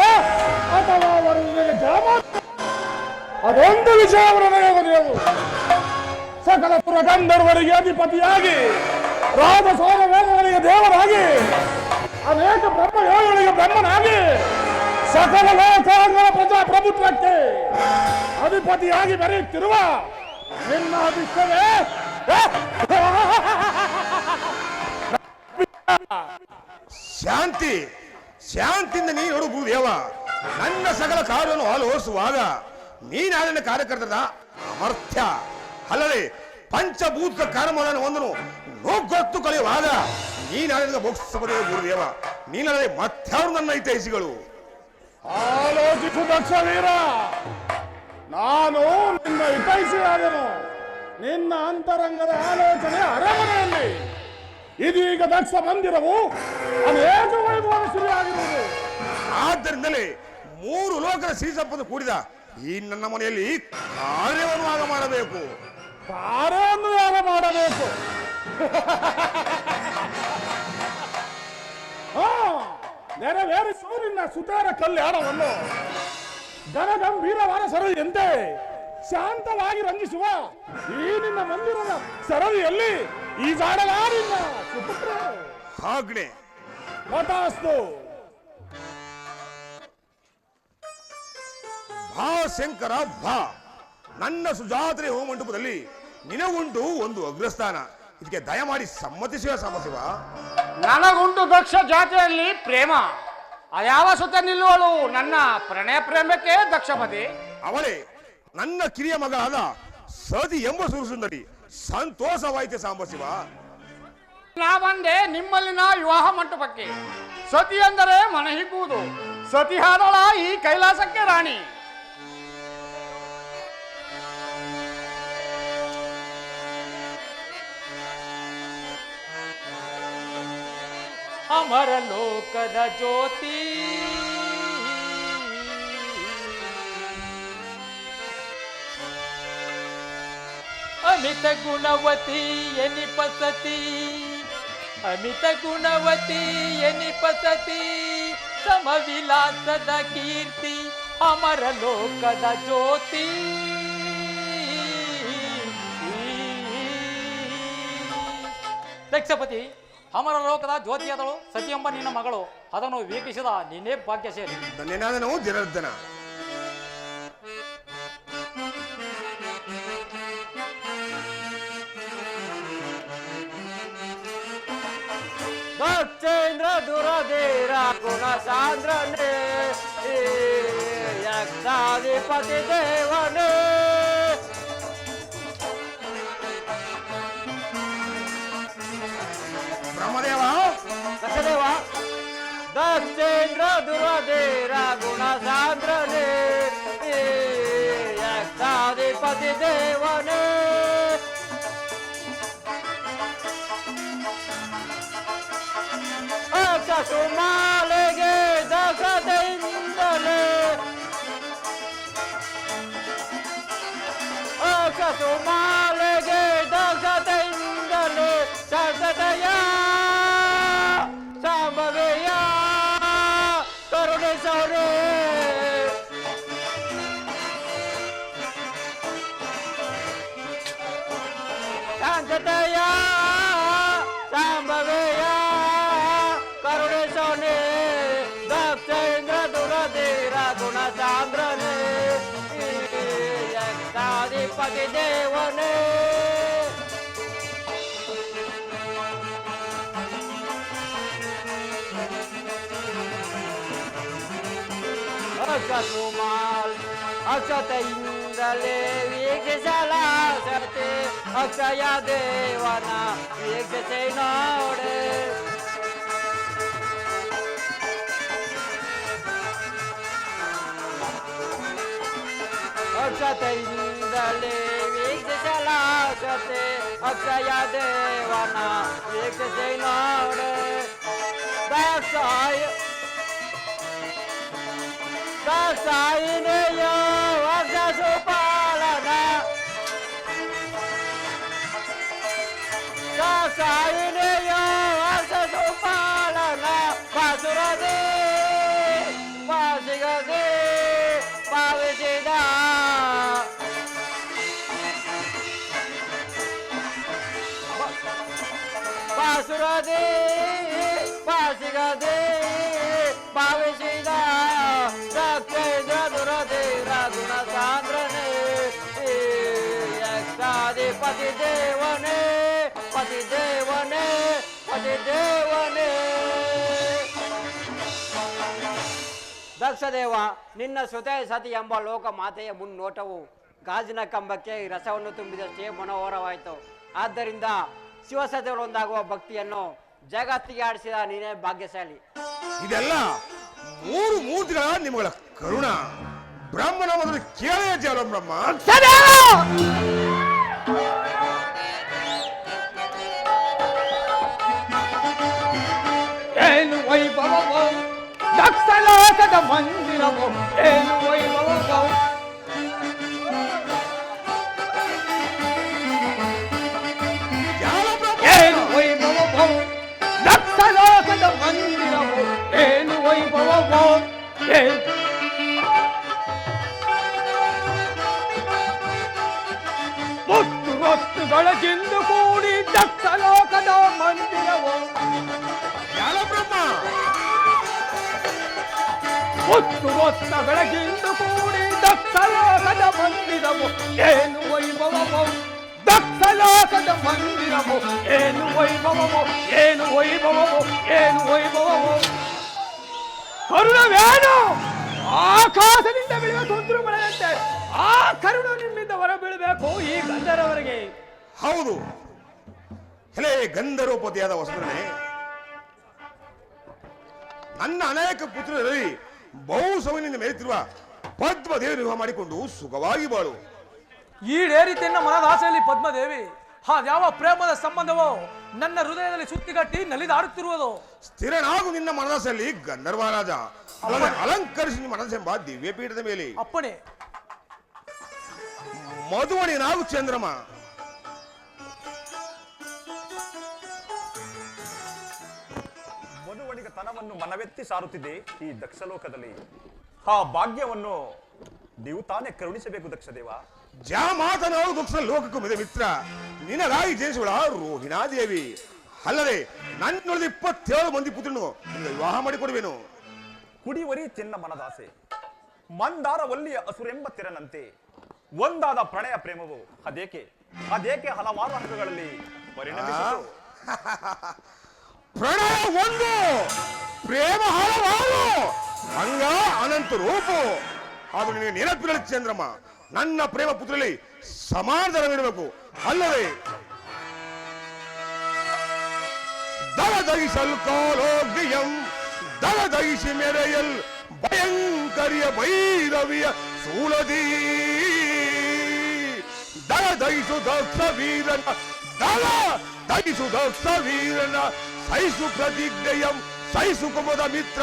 ಅಥವಾ ಅವರು ನಿನಗೆ ಜಾಮ ಅದೊಂದು ವಿಷಯ ಅವರು ನಡೆಯುವುದು. ಸಕಲ ಪುರಗಂಧರ್ವರಿಗೆ ಅಧಿಪತಿಯಾಗಿ ರಾಜ ಸೌರ ವೇದಗಳಿಗೆ ದೇವರಾಗಿ ಅನೇಕ ಬ್ರಹ್ಮ ಯೋಗಗಳಿಗೆ ಬ್ರಹ್ಮನಾಗಿ ಸಕಲ ಲೋಕಾಂಗಗಳ ಪ್ರಜಾಪ್ರಭುತ್ವಕ್ಕೆ ಅಧಿಪತಿಯಾಗಿ ಮೆರೆಯುತ್ತಿರುವ ನಿನ್ನ ಅಭಿಷ್ಟವೇ ಶಾಂತಿ ಶಾಂತಿಯಿಂದ ನೀನು ನೋಡು ದೇವ. ನನ್ನ ಸಕಲ ಕಾರ್ಯವನ್ನು ಆಲೋಚಿಸುವಾಗ ನೀನಾದ ಕಾರ್ಯಕರ್ತರ ಅಮರ್ಥ್ಯ ಅಲ್ಲದೆ ಪಂಚಭೂತ ಕರ್ಮಗಳನ್ನು ಒಂದನು ನೋಗೊತ್ತು ಕಳೆಯುವಾಗ ನೀನಾದ ಮೋಕ್ಷಪದೇ ಗುರುದೇವ. ನೀನಲ್ಲದೆ ಮತ್ತಾರು ನನ್ನ ಹಿತೈಷಿಗಳು. ಆಲೋಚಿಸು ದಕ್ಷ ವೀರ, ನಾನು ನಿನ್ನ ಹಿತೈಷಿಯಾದನು. ನಿನ್ನ ಅಂತರಂಗದ ಆಲೋಚನೆ ಅರಮನೆಯಲ್ಲಿ. ಇದೀಗ ದಕ್ಷ ಮಂದಿರವು ಅನೇಕ ವೈಭವ ಸಿರಿಯಾಗಿರುವುದು. ಆದ್ದರಿಂದಲೇ 3 ಲೋಕದ ಸಿರಿ ಸಂಪತ್ತು ಕೂಡಿದ ಈ ನನ್ನ ಮನೆಯಲ್ಲಿ ಕಾರ್ಯವನ್ನು ಆಗ ಮಾಡಬೇಕು. ಕಾರ್ಯವನ್ನು ಯಾಗ ಮಾಡಬೇಕು. ನೆರವೇರಿಸು ನಿನ್ನ ಸುತಾರ ಕಲ್ಯಾಣವನ್ನು. ಘನಗಂಭೀರವಾದ ಸರದಿಯಂತೆ ಶಾಂತವಾಗಿ ರಂಜಿಸುವ ಈ ನಿನ್ನ ಮಂದಿರದ ಸರದಿಯಲ್ಲಿ ಈಜಾಡಲಾರಿಲ್ಲ ಸುಪುತ್ರ. ಆಜ್ಞೆ. ಮತಾಸ್ತು. ಭಾ ಶಂಕರ ಭಾ. ನನ್ನ ಸುಜಾತ್ರೆ ಹೋಮ ಮಂಟಪದಲ್ಲಿ ನಿನಗುಂಟು ಒಂದು ಅಗ್ರಸ್ಥಾನ. ಇದಕ್ಕೆ ದಯಮಾಡಿ ಸಮ್ಮತಿಸುವ ಸಮಸ್ಯವ. ನನಗುಂಟು ದಕ್ಷ ಜಾತಿಯಲ್ಲಿ ಪ್ರೇಮ. ಅದ್ಯಾವ ಸುತ್ತ ನಿಲ್ಲುವಳು ನನ್ನ ಪ್ರಣಯ ಪ್ರೇಮಕ್ಕೆ ದಕ್ಷಪತಿ. ಅವಳೇ ನನ್ನ ಕಿರಿಯ ಮಗಳಾದ ಸತಿ ಎಂಬ ಸುರಸುಂದರಿ. ಸಂತೋಷವಾಯಿತೆ ಸಾಂಬಶಿವ. ನಾ ಬಂದೆ ನಿಮ್ಮಲ್ಲಿನ ವಿವಾಹ ಮಂಟಪಕ್ಕೆ. ಸತಿ ಅಂದರೆ ಮನ ಹಿಗ್ಗುವುದು. ಸತಿ ಹಾದಳ ಈ ಕೈಲಾಸಕ್ಕೆ ರಾಣಿ. ಅಮರ ಲೋಕದ ಜ್ಯೋತಿ ಅಮಿತ ಗುಣವತಿ ಎನಿಪಸತಿ. ಅಮಿತ ಗುಣವತಿ ಎನಿಪಸತಿ ಸಮವಿಲಾಸದ ಕೀರ್ತಿ. ಅಮರ ಲೋಕದ ಜ್ಯೋತಿ ದಕ್ಷಪತಿ ಅಮರ ಲೋಕದ ಜ್ಯೋತಿಯಾದಳು ಸತಿ ಎಂಬ ನಿನ್ನ ಮಗಳು. ಅದನ್ನು ವೀಕ್ಷಿಸಿದ ನಿನ್ನೇ ಭಾಗ್ಯಶಾಲಿ. ಧನ್ಯನಾದನು ಜನಾರ್ದನ. ದಕ್ಷೇಂದ್ರ ದುರಧೀರ ಗುಣ ಸಾಂದ್ರನೇ ಯಕ್ಷಾಧಿಪತಿ ದೇವನೇ. ಬ್ರಹ್ಮದೇವ ದಕ್ಷದೇವ. ದಕ್ಷೇಂದ್ರ ದುರಧೀರ ಗುಣ ಸಾಂದ್ರನೇ ಯಕ್ಷಾಧಿಪತಿ ದೇವನೇ. ಸುಮಾಲೆಗೆ ದಶದಿಂದಲೇ ಸುಮಾಲೆಗೆ ದಶದಿಂದಲೇ ಸದಯ ಸಂಭವೆಯ ಕರುಣಿಸೋರೆ. ಶಾಂತತೆಯ ಸಂಭವೆಯ ಕರುಣಿಸೋನೆ. ದಕ್ಷೇಂದ್ರ ದುರಧೀರ ಗುಣ ಸಾಂದ್ರನೇ ಯಕ್ಷಾಧಿಪತಿ ದೇವನೇ. ಅಕ್ಷಸುಮಾಲ್ ಅಕ್ಷತೆಯಿಂದಲೇ ವೀಕ್ಷಿಸಲಾಸತೆ. ಅಕ್ಷಯ ದೇವನ ವೀಕ್ಷಿಸಿ ನೋಡೆ. ಅಕ್ಷತೆಯಿಂದಲೇ ವೀಕ್ಷಿಸಲಾಸತೆ. ಅಕ್ಷಯ ದೇವನ ವೀಕ್ಷಿಸಿ ನೋಡೆ. ದಕ್ಷ ದಾಸಾಯಿನಿಯೋ ವರ್ಷ ಸುಪಾಲನ ದಾಸಾಯಿನಿಯೋ ವರ್ಷ ಸುಪಾಲನ ಬಾಸುರದಿ ಬಾಸಿಗದಿ ಪಾವಿಸಿದ ಬಾಸುರದಿ ಬಾಸಿಗದಿ ಭಾವಿಸಿದ ದಕ್ಷೇಂದ್ರ ದುರದಿ ರಘುಣ ಸಾಂದ್ರನೇ ಯಕ್ಷಾಧಿಪತಿ ದೇವನೇ ಪತಿ ದೇವನೇ ಪತಿ ದೇವನೇ. ದಕ್ಷದೇವ, ನಿನ್ನ ಶ್ರುತೆ ಸತಿ ಎಂಬ ಲೋಕ ಮಾತೆಯ ಮುನ್ನೋಟವು ಗಾಜಿನ ಕಂಬಕ್ಕೆ ರಸವನ್ನು ತುಂಬಿದಷ್ಟೇ ಮನೋಹರವಾಯಿತು. ಆದ್ದರಿಂದ ಶಿವಸತೆಗಳೊಂದಾಗುವ ಭಕ್ತಿಯನ್ನು ಜಗತ್ತಿಗೆ ಆಡಿಸಿದ ನೀನೇ ಭಾಗ್ಯಶಾಲಿ. ಇದೆಲ್ಲ ಮೂರು ಮೂರ್ತಿಗಳ ನಿಮ್ಮಗಳ ಕರುಣ. ಬ್ರಹ್ಮನ ಮೊದಲು ಕೇಳೇ ಜಾಲ ಬ್ರಹ್ಮ. ಏನು ವೈಭವವೋ ದಕ್ಷಲೋಕದ ಮಂದಿರವೋ, ಏನು ವೈಭವವೋ ಏನು ವೈಭವವೋ ದಕ್ಷಲೋಕದ ಮಂದಿರವೋ, ಏನು ವೈಭವವೋ ಮುತ್ತು ರೊತ್ತುಗಳಿಂದು ಕೂಡಿ ದಕ್ಷಲೋಕದ ಮಂದಿರವೋ, ಮುತ್ತು ರೊತ್ತ ಬೆಳಗಿಂದು ಕೂಡಿ ದಕ್ಷಲೋಕದ ಮಂದಿರವು, ಏನು ವೈಭವವೋ ದಕ್ಷಲೋಕದ ಮಂದಿರವು, ಏನು ವೈಭವವೋ ಏನು ವೈಭವವೋ ಏನು ವೈಭವವೋ. ಕರುಣವೇನು ಆಕಾಶದಿಂದ ಬೀಳುವ ತುಂತುರು ಮಳೆಯಂತೆ ಆ ಕರುಣ ನಿಮ್ಮಿಂದ ಹೊರ ಬೀಳಬೇಕು ಈ ಗಂಧರವರೆಗೆ. ಹೌದು, ಹಲೇ ಗಂಧರ್ವಪತಿಯಾದ ವಸುಂಧರನೇ, ನನ್ನ ಅನೇಕ ಪುತ್ರರಲ್ಲಿ ಬಹು ಸವನಿಂದ ಮೇಯುತ್ತಿರುವ ಪದ್ಮದೇವಿ ವಿವಾಹ ಮಾಡಿಕೊಂಡು ಸುಖವಾಗಿ ಬಾಳು. ಈಡೇರಿತೆನ್ನ ಮನದ ಆಸೆಯಲ್ಲಿ ಪದ್ಮದೇವಿ, ಯಾವ ಪ್ರೇಮದ ಸಂಬಂಧವೋ ನನ್ನ ಹೃದಯದಲ್ಲಿ ಸುತ್ತಿಗಟ್ಟಿ ನಲಿದಾಡುತ್ತಿರುವುದು. ಸ್ಥಿರನಾಗು ನಿನ್ನ ಮನಸ್ಸಲ್ಲಿ ಗಂಧರ್ವರಾಜ, ಅಲಂಕರಿಸಿ ನಿಮ್ಮ ಮನಸ್ಸೆಂಬ ದಿವ್ಯ ಪೀಠದ ಮೇಲೆ ಅಪ್ಪಣೆ. ಮಧುವಣಿನಾಗು ಚಂದ್ರಮ. ಮಧುವಣಿಗತನವನ್ನು ಮನವೆತ್ತಿ ಸಾರುತ್ತಿದೆ ಈ ದಕ್ಷಲೋಕದಲ್ಲಿ. ಆ ಭಾಗ್ಯವನ್ನು ನೀವು ತಾನೇ ಕರುಣಿಸಬೇಕು ದಕ್ಷದೇವ. ಜಾಮಾತನಾವು ದಕ್ಷ ಲೋಕಕ್ಕೂ ಮಿದ ಮಿತ್ರ ನಿನಗಾಗಿ ಜನಿಸುವಳ ರೋಹಿಣಾದೇವಿ. ಅಲ್ಲದೆ ನನ್ನೊಳಗೆ 27 ಮಂದಿ ಪುತ್ರನು ವಿವಾಹ ಮಾಡಿಕೊಡುವೆನು. ಕುಡಿವರಿ ಚೆನ್ನ ಮನದಾಸೆ ಮಂದಾರ ಒಲ್ಲಿಯ ಅಸುರೆಂಬ ತೆರನಂತೆ ಒಂದಾದ ಪ್ರಣಯ ಪ್ರೇಮವು ಅದೇಕೆ ಹಲವಾರು ಹಂತಗಳಲ್ಲಿ ಪರಿಣಮಿಸಿತು. ಪ್ರಣಯ ಒಂದು, ಪ್ರೇಮ ಹಲವಾರು, ಹಂಗ ಅನಂತ ರೂಪು. ಅದು ನಿನಗೆ ನೆನಪಿರಲಿ ಚಂದ್ರಮ್ಮ, ನನ್ನ ಪ್ರೇಮ ಪುತ್ರರಲ್ಲಿ ಸಮಾಧಾನವಿರಬೇಕು. ಅಲ್ಲದೆ ದಳದಗಿಸಲ್ ಕಾಲೋಗ್ಯಂ ದಳದಗಿಸಿ ಮೆರೆಯಲ್ ಭಯಂಕರಿಯ ಭೈರವಿಯ ಸೂಲದಿ ದಳದಗಿಸು ದಕ್ಷ ವೀರನ ದಳದಗಿಸು ದಕ್ಷ ವೀರನ ಸೈಸು ಪ್ರತಿಜ್ಞೆಯಂ ಸೈಸು ಕುಮದ ಮಿತ್ರ.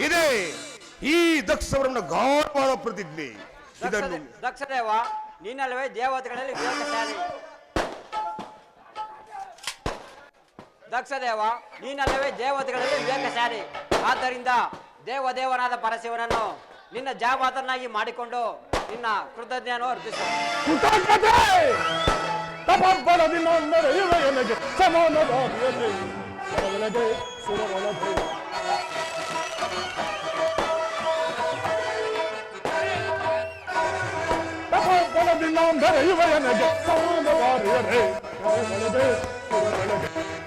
ಇದೇ ಈ ದಕ್ಷವರನ್ನ ಗಾಢವಾದ ಪ್ರತಿಜ್ಞೆ. ಇದನ್ನು ದಕ್ಷದೇವ, ನೀನಲ್ಲವೇ ದೇವತೆಗಳಲ್ಲಿ ವಿವೇಕಶಾಲಿ. ದಕ್ಷದೇವ, ನೀನಲ್ಲವೇ ದೇವತೆಗಳಲ್ಲಿ ವಿವೇಕಶಾಲಿ. ಆದ್ದರಿಂದ ದೇವದೇವನಾದ ಪರಶಿವನನ್ನು ನಿನ್ನ ಜಾಬಾತನಾಗಿ ಮಾಡಿಕೊಂಡು ನಿನ್ನ ಕೃತಜ್ಞನು ಅರ್ಪಿಸು.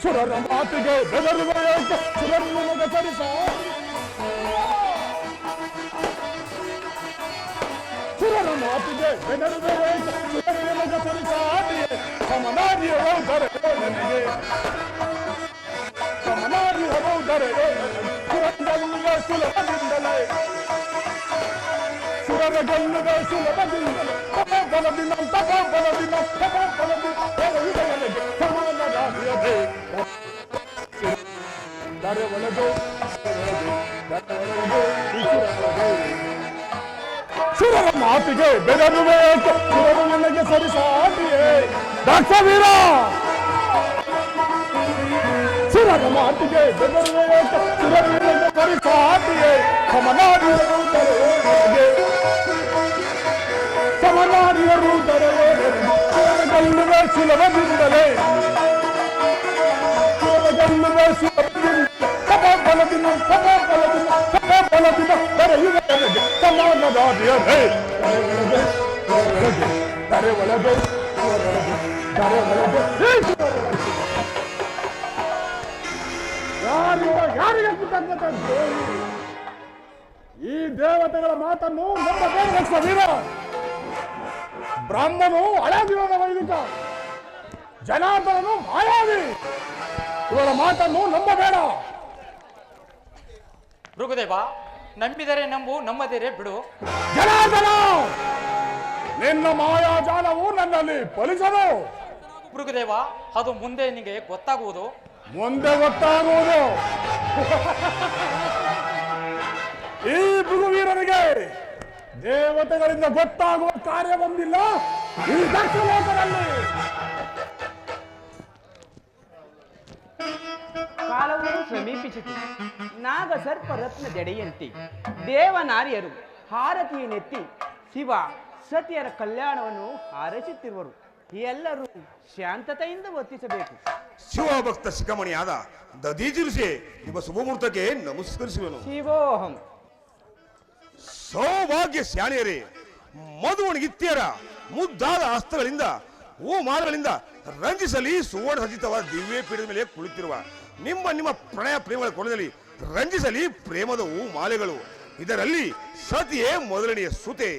ಸುರರ ಮಾತಿಗೆ ಬೆದರುವ ಸುರನ್ನು ಸರಿಸ ಸುರರ ಮಾತಿಗೆ ಬೆದರುವ ಸುರನ್ನು ಸರಿಸಾಡಿಯೇ ಸಮನಾರಿಯ ಹೌದರೆಯೋ ನನಗೆ ಸಮನಾರಿಯ ಹೌದರೆಯೋ ಸುರಂಗಲ್ಲುವ ಸುಲಭದಿಂದಲೇ ಸುರರ ಗೆಲ್ಲುವ ಸುಲಭದಿಂದಲೇ ತಪೋಬಲದಿಂದ ಸಮಾನದ ದರೆ ಒಳಗೆ ಸುರರ ಮಾತಿಗೆ ಬೆದರುವೆ ಸುರರು ನನಗೆ ಸರಿಸಾಟಿಯೇ ದಕ್ಷವೀರ ಸುರರ ಮಾತಿಗೆ ಬೆದರುವೆ ಸುರರು ನನಗೆ ಸರಿಸಾಟಿಯೇ ಸಮನಾಡಿಯರು ಸಮನಾಡಿಯರು ಗೆಲ್ಲುವೆ ಸುಲಭದಿಂದಲೇ ಗೆಲ್ಲುವೆ ಸುಲಭದಿಂದ ಸಭಾಬಲದಿಂದ ಬರೆಯುವೆ ಸಮಾನವಾದಿಯರೇ ದರೆ ಒಳಗೆ ಯಾರಿಗೆ ಕೃತಜ್ಞತೆ ಈ ದೇವತೆಗಳ ಮಾತನ್ನು ನಂಬಬೇಡ ವೀರ. ಬ್ರಾಹ್ಮಣನು ಹಳದಿರೋದ ವೈದಿಕ, ಜನಾರ್ದನನು ಮಾಯಾವಿ. ಇವರ ಮಾತನ್ನು ನಂಬಬೇಡ. ಭೃಗುದೇವ, ನಂಬಿದರೆ ನಂಬು, ನಂಬದಿರೆ ಬಿಡು. ಜನಾರ್ದನ, ನಿನ್ನ ಮಾಯಾಜಾಲವು ನನ್ನಲ್ಲಿ ಫಲಿಸದು. ಭೃಗುದೇವ, ಅದು ಮುಂದೆ ನಿನಗೆ ಗೊತ್ತಾಗುವುದು. ಮುಂದೆ ಗೊತ್ತಾಗುವುದು. ಈ ಭೃಗುವೀರನಿಗೆ ದೇವತೆಗಳಿಂದ ಗೊತ್ತಾಗುವ ಕಾರ್ಯ ಬಂದಿಲ್ಲ ಈ ದಕ್ಷಲೋಕದಲ್ಲಿ. ಕಾಲವು ಸಮೀಪಿಸಿತು. ನಾಗ ಸರ್ಪ ರತ್ನ ಜಡೆಯಂತೆ ದೇವನಾರಿಯರು ಹಾರತಿಯನ್ನೆತ್ತಿ ಶಿವ ಸತಿಯರ ಕಲ್ಯಾಣವನ್ನು ಹಾರೈಸುತ್ತಿರುವರು. ಎಲ್ಲರೂ ಶಾಂತತೆಯಿಂದ ವರ್ತಿಸಬೇಕು. ಶಿವಭಕ್ತ ಶಿಖಮಣಿಯಾದ ದಧೀಚಿರುಷೆ ನಿಮ್ಮ ಶುಭಮುಹೂರ್ತಕ್ಕೆ ನಮಸ್ಕರಿಸುವೆನು. ಶಿವೋಹಂ. ಸೌಭಾಗ್ಯ ಶಾಣಿಯರೇ, ಮಧುವಣಿಗಿತ್ಯರ ಮುದ್ದಾದ ಹಸ್ತಗಳಿಂದ ಮಾರ್ಗಳಿಂದ ರಂಜಿಸಲಿ ಸುವರ್ಣ ಸಚಿತವಾದ ದಿವ್ಯ ಪೀಠದ ಮೇಲೆ ಕುಳಿತಿರುವ ನಿಮ್ಮ ಪ್ರಣಯ ಪ್ರೇಮಗಳ ಕೊನೆಯಲ್ಲಿ ರಂಜಿಸಲಿ ಪ್ರೇಮದ ಮಾಲೆಗಳು. ಇದರಲ್ಲಿ ಸತಿಯೇ ಮೊದಲನೆಯ ಸುತೆ.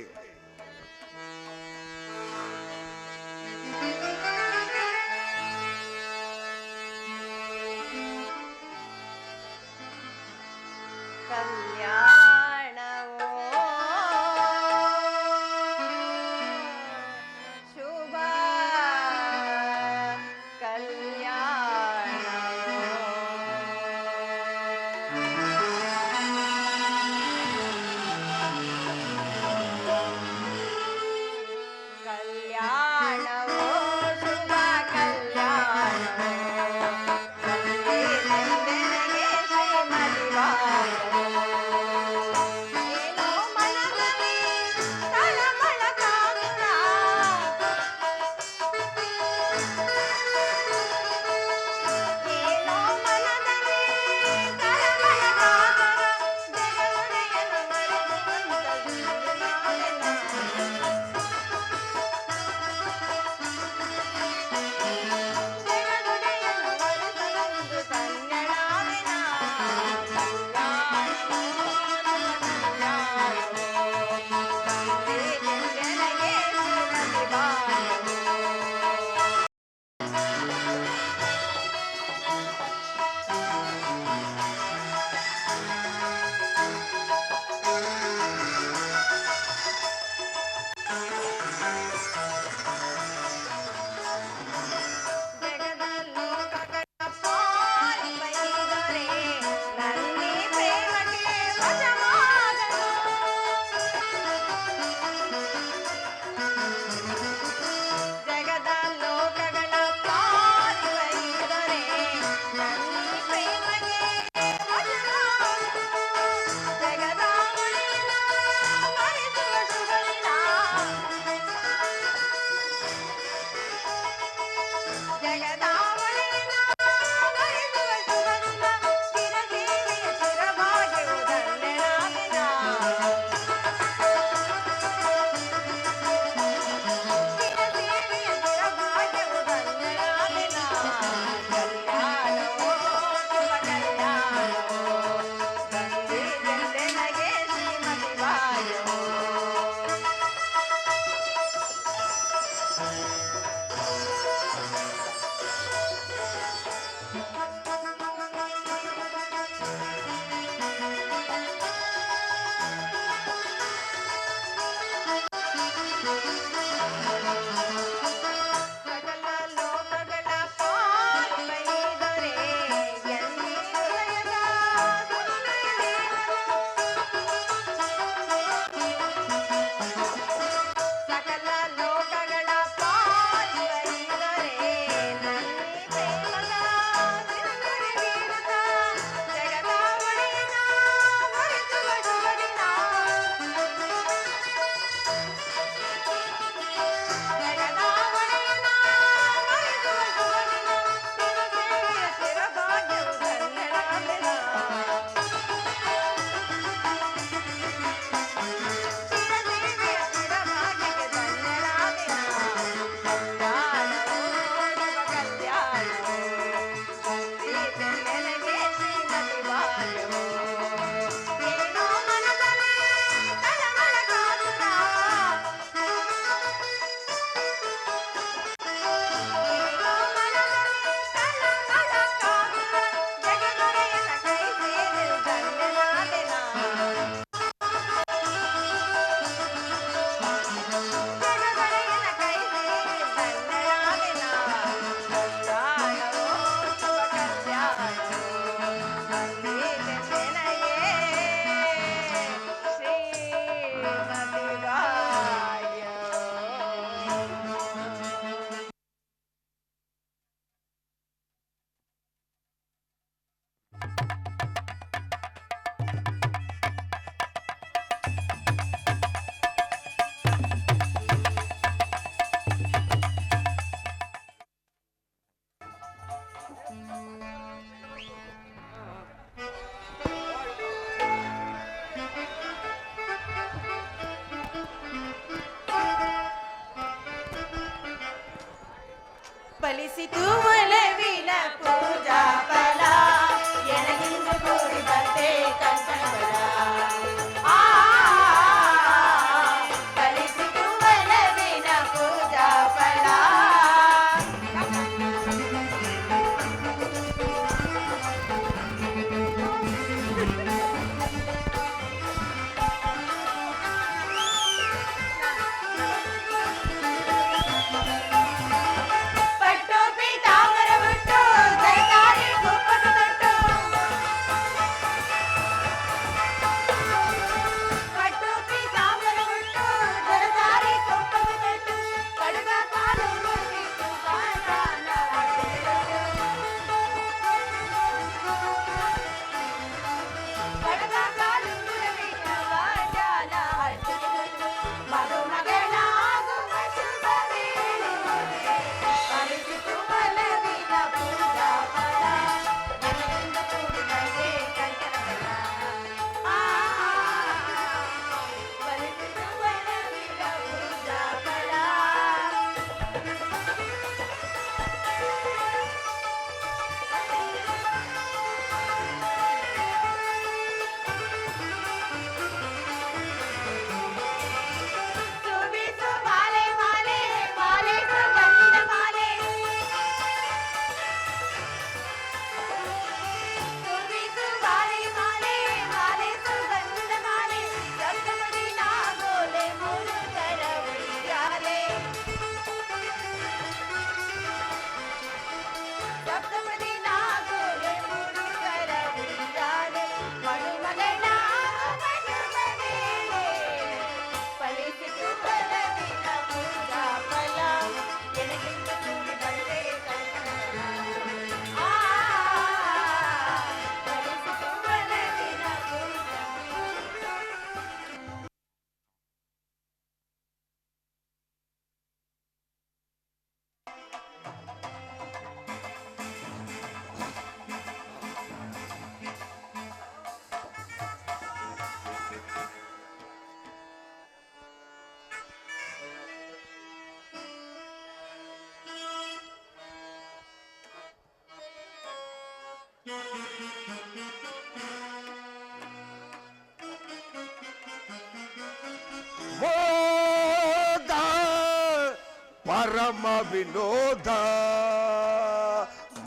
ಪರಮ ವಿನೋದ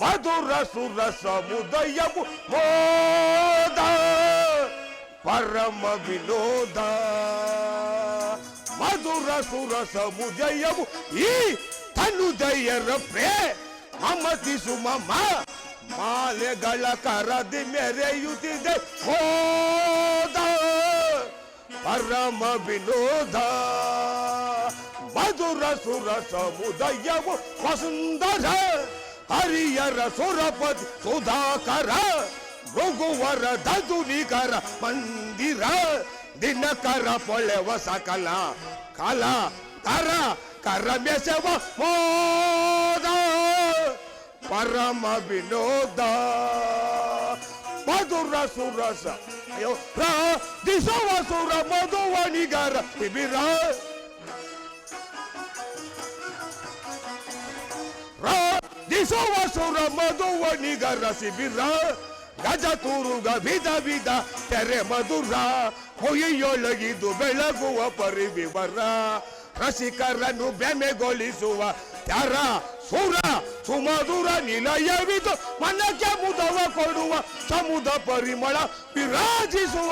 ಮಧುರ ಸುರ ಸಮುದಯವು ಮೋದ ಪರಮ ವಿನೋದ ಮಧುರ ಸುರ ಸಮುದಯವು ಈ ತನುದಯರ ಪ್ರೇ ಮಮತಿ ಸುಮಮ ಮಾಲೆಗಳ ಕರದಿ ಮೆರೆಯುತ್ತಿದೆ ಹೋದ ಪರಮ ವಿನೋದ ಮಧುರ ಸುರ ಸಮುದಯವು ವಸುಂಧರ ಹರಿಯರ ಸುರಪತಿ ಸುಧಾಕರ ಮೃಗುವರ ಧದುನಿಕರ ಮಂದಿರ ದಿನಕರ ಪೊಳೆವ ಸಕಲ ಕಲ ಕರ ಕರ ಬೆಸವ ಮೋದ ಪರಮ ವಿನೋದ ಮಧುರ ಸುರಸ ಅಯ್ಯೋ ದಿಸವ ಸುರ ಮಧುವಣಿಗರ ಶಿಬಿರ ದಿಸವ ಸುರ ಮಧುವಣಿಗರ ಶಿಬಿರ ಗಜ ತೂರುಗ ವಿಧ ವಿಧ ತೆರೆ ಮಧುರ ಹೊಯ್ಯೊಳಗಿದು ಬೆಳಗುವ ಪರಿವಿವರ ರಸಿಕರನ್ನು ಬೆಮೆಗೊಳಿಸುವ ತ್ಯಾರ ಸುರ ಸುಮಧುರ ನಿಲಯವಿದು ಮನಕ್ಕೆ ಮುದವ ಕೊಡುವ ಸಮುದ ಪರಿಮಳ ವಿರಾಜಿಸುವ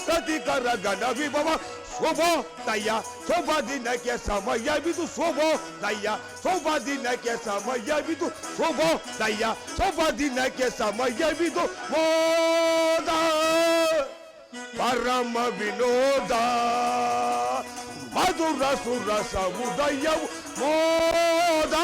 ರತಿಕರ ಗಣ ವಿಭವ ಶುಭೋದಯ ಶುಭ ದಿನಕ್ಕೆ ಸಮಯವಿದು ಶುಭೋದಯ ಶುಭ ದಿನಕ್ಕೆ ಸಮಯವಿದು ಶುಭೋದಯ ಶುಭ ದಿನಕ್ಕೆ ಸಮಯವಿದು ಮೋದ ಪರಮ ವಿನೋದ ಮಧುರ ಸುರ ಸಮುದಯವು ಮೋದ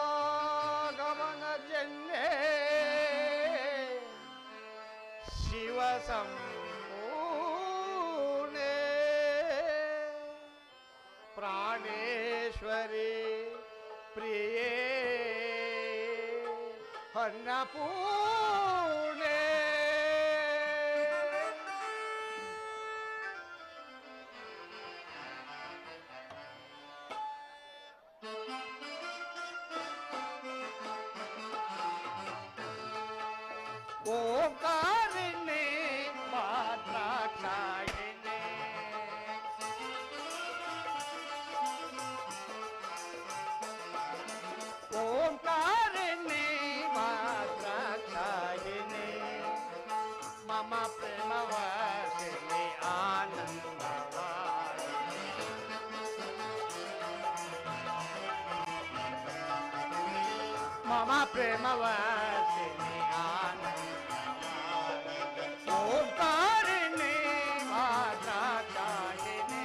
ವೇದಾಗಮನ ಜನ್ಯೇ ಶಿವ ಸಂಪೂರ್ಣೆ ಪ್ರಾಣೇಶ್ವರಿ ಪ್ರಿಯೇ ಅನ್ನಪೂರ್ಣೆ ಓಂಕಾರಿಣಿ ಭದ್ರಾಕ್ಷಾಯಿಣಿ ಓಂಕಾರಿಣಿ ಭದ್ರಾಕ್ಷಾಯಿಣಿ ಮಮ ಪ್ರೇಮವರ್ಷಿಣಿ ಆನಂದವಾರಿಣಿ ಮಮ ಪ್ರೇಮವರ್ಷಿಣಿ ಓಂಕಾರಿಣಿ ಭದ್ರಾಕ್ಷಾಯಿಣಿ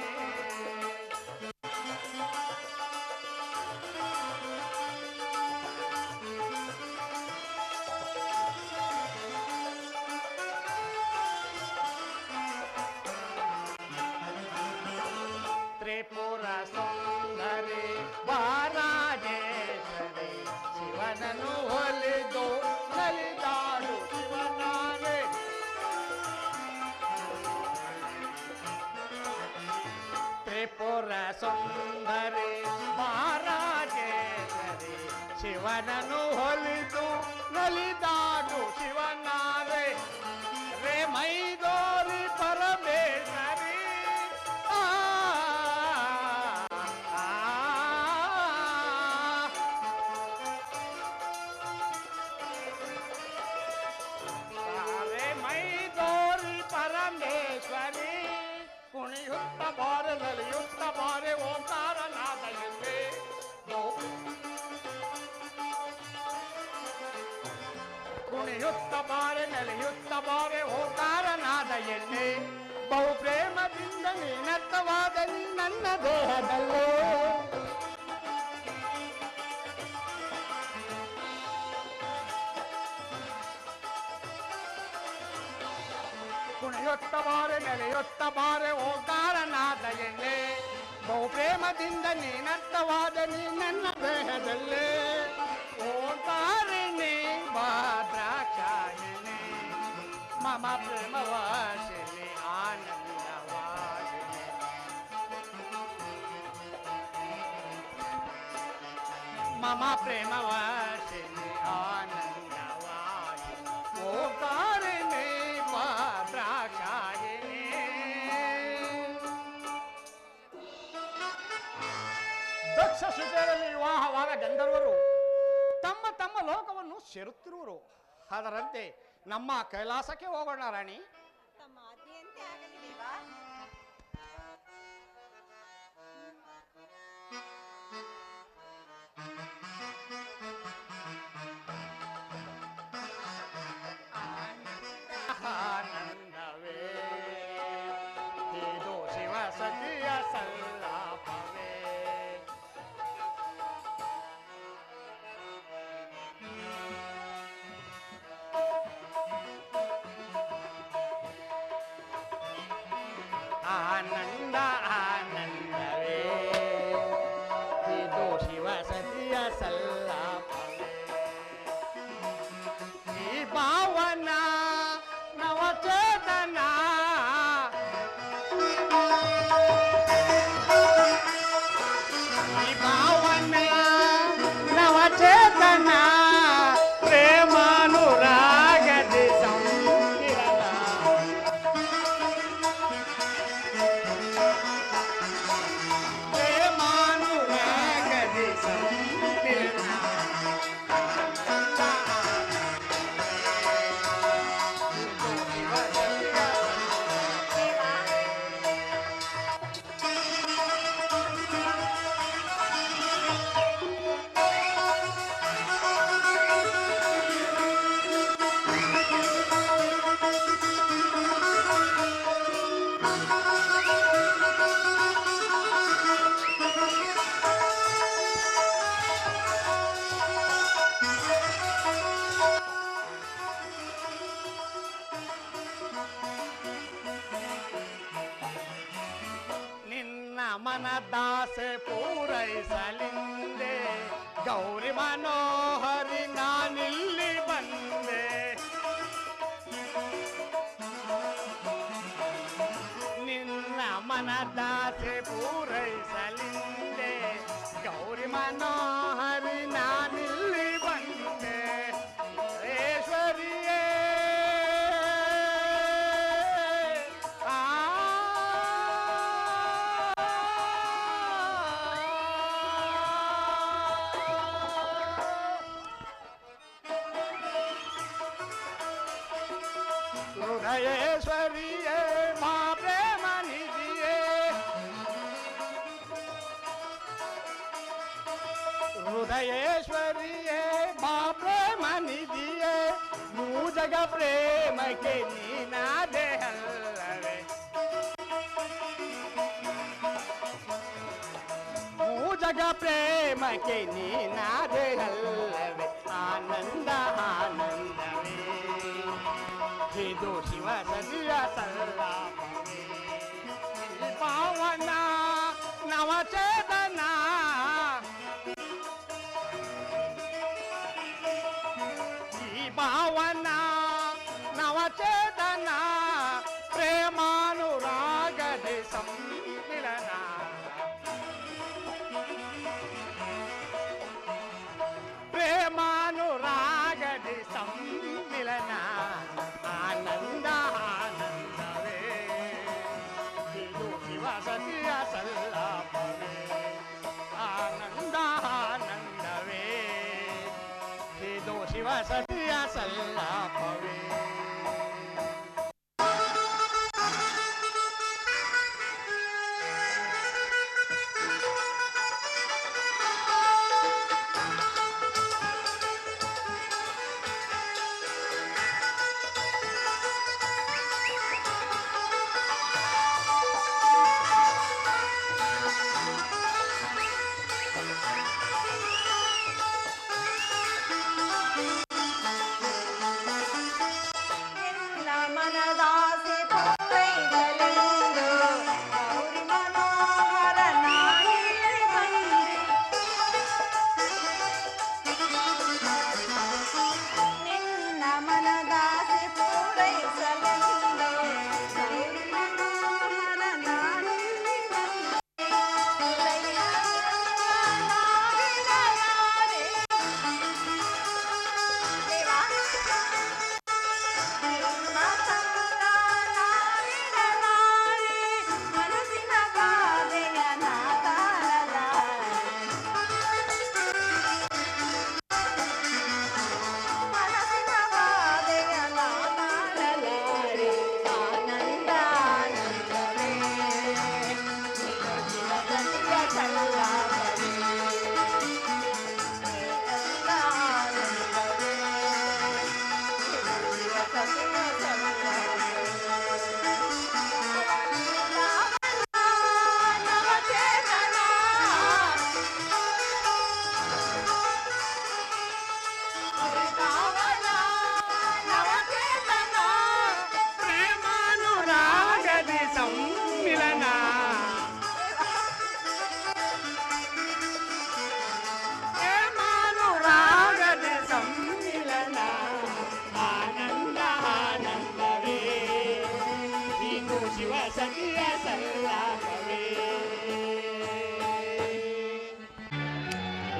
ತ್ರಿಪುರ ಸುಂದರಿ ಬಾರಾಜೇಶ್ವರಿ ಶಿವನನ್ನು ಹೊಲಿದು ನಲಿದಾಡು ಶಿವನಾಗೆ ತ್ರಿಪುರ ಸುಂದರಿ ಬಾರಾಜೇಶ್ವರಿ ಶಿವನನ್ನು ಹೊಲಿದು ನಲಿದಾಡು ಶಿವನಾಗೆ ರೇ ಮೈದೋರಿ ಪರಮೇಶ್ವರಿ ಮೈದೋರಿ ಪರಮೇಶ್ವರಿ ಕುಣಿಯುತ್ತ ಬಾರೆ ನಲಿಯುತ್ತ ಬಾರೆ ಓಂಕಾರನಾದ ಎಂದೇ ಕುಣಿಯುತ್ತ ಬಾರೆ ನಲಿಯುತ್ತ ಬಾರೆ ಓಂಕಾರನಾದ ಎಣ್ಣೆ ಬಹು ಪ್ರೇಮದಿಂದ ನೀನರ್ಥವಾದ ನನ್ನ ದೇಹದಲ್ಲೇ ಕುಣಿಯುತ್ತ ಬಾರೆ ನೆಲೆಯುತ್ತ ಬಾರೆ ಓಂಕಾರನಾದ ಎಣ್ಣೆ ಬಹು ಪ್ರೇಮದಿಂದ ನೀನರ್ಥವಾದ ನನ್ನ ದೇಹದಲ್ಲೇ ಓಂಕಾರಿಣಿ ಭದ್ರಾಕ್ಷಾಯಿಣಿ ಮಮ ಪ್ರೇಮವಾಸಿನಿ ಆನಂದವಾಸಿನಿ ಮಮ ಪ್ರೇಮವಾಸಿನಿ ಆನಂದವಾಸಿನಿ ಓಂಕಾರಿಣಿ ಭದ್ರಾಕ್ಷಾಯಿಣಿ ದಕ್ಷ ಶುಚಿಯಲ್ಲಿ ವಿವಾಹವಾದ ಗಂಧರ್ವರು ತಮ್ಮ ತಮ್ಮ ಲೋಕವನ್ನು ಸೇರುತ್ತಿರುವರು. ಅದರಂತೆ ನಮ್ಮ ಕೈಲಾಸಕ್ಕೆ ಹೋಗೋಣ ರಾಣಿ. ತಮ್ಮ ಆಜ್ಞೆಯಂತೆ ಆಗಲಿ ದೇವಾ. ಆನಂದವೇ ಇದು ಶಿವ ಸತಿಯ ಸಲ್ಲಾಪವೇ. ಆನಂದ ಆನಂದವೇ ಇದು ಶಿವ ಸತಿಯ ಸಲ್ಲಾಪವೇ. ಈ ಪಾವನ ನವಚೇತನ ಈ ಪಾವನ ನವಚೇತನ ಪ್ರೇಮಾನುರಾಗದಿ ಸಂಕಿರಣ ಸಮ್ಮಿಲನ. ನಿನ್ನ ಮನದಾಸೆ ಪೂರೈಸಲಿಂದೆ ಗೌರಿ ಮನೋಹರಿ ನಾನಿಲ್ಲಿ ಬಂದೆ. ನಿನ್ನ ಮನದಾಸೆ ಪೂರೈಸಲಿಂದೆ ಗೌರಿ ಮನೋಹರಿ ನಾನಿಲ್ಲಿ ಬಂದೆ. ಈಶ್ವರಿಯೇ ಹೃದಯೇಶ್ವರಿಯೇ ಮಾ ಪ್ರೇಮ ನಿಧಿಯೇ. ಹೃದಯೇಶ್ವರಿಯೇ ಮಾ ಪ್ರೇಮ ನಿಧಿಯೇ. ಮೂಜಗ ಪ್ರೇಮಕ್ಕೆ ನೀನಾದೆ ಅಲ್ಲವೇ. ಮೂಜಗ ಪ್ರೇಮಕ್ಕೆ ನೀನಾದೆ ಅಲ್ಲವೇ. ಆನಂದ ಆನಂದವೇ ಇದು ಶಿವ ಸದಿಯ ಸಲ್ಲಾಪವೇ. ಪಾವನ ನವಚೇತನ ಈ ಪಾವನ ನವಚೇತನ ಪ್ರೇಮಾನುರಾಗದೆ ಸಮ್ಮಿಲನ. ಪ್ರೇಮಾನುರಾಗದೆ ಸಮ್ಮಿಲನ. ಆನಂದ ಆನಂದವೇ ಇದು ಶಿವ ಸತಿಯ ಸಲ್ಲಾಪವೇ. ಆನಂದ ಆನಂದವೇ ಇದು ಶಿವ ಸತಿಯ ಸಲ್ಲಾಪವೇ.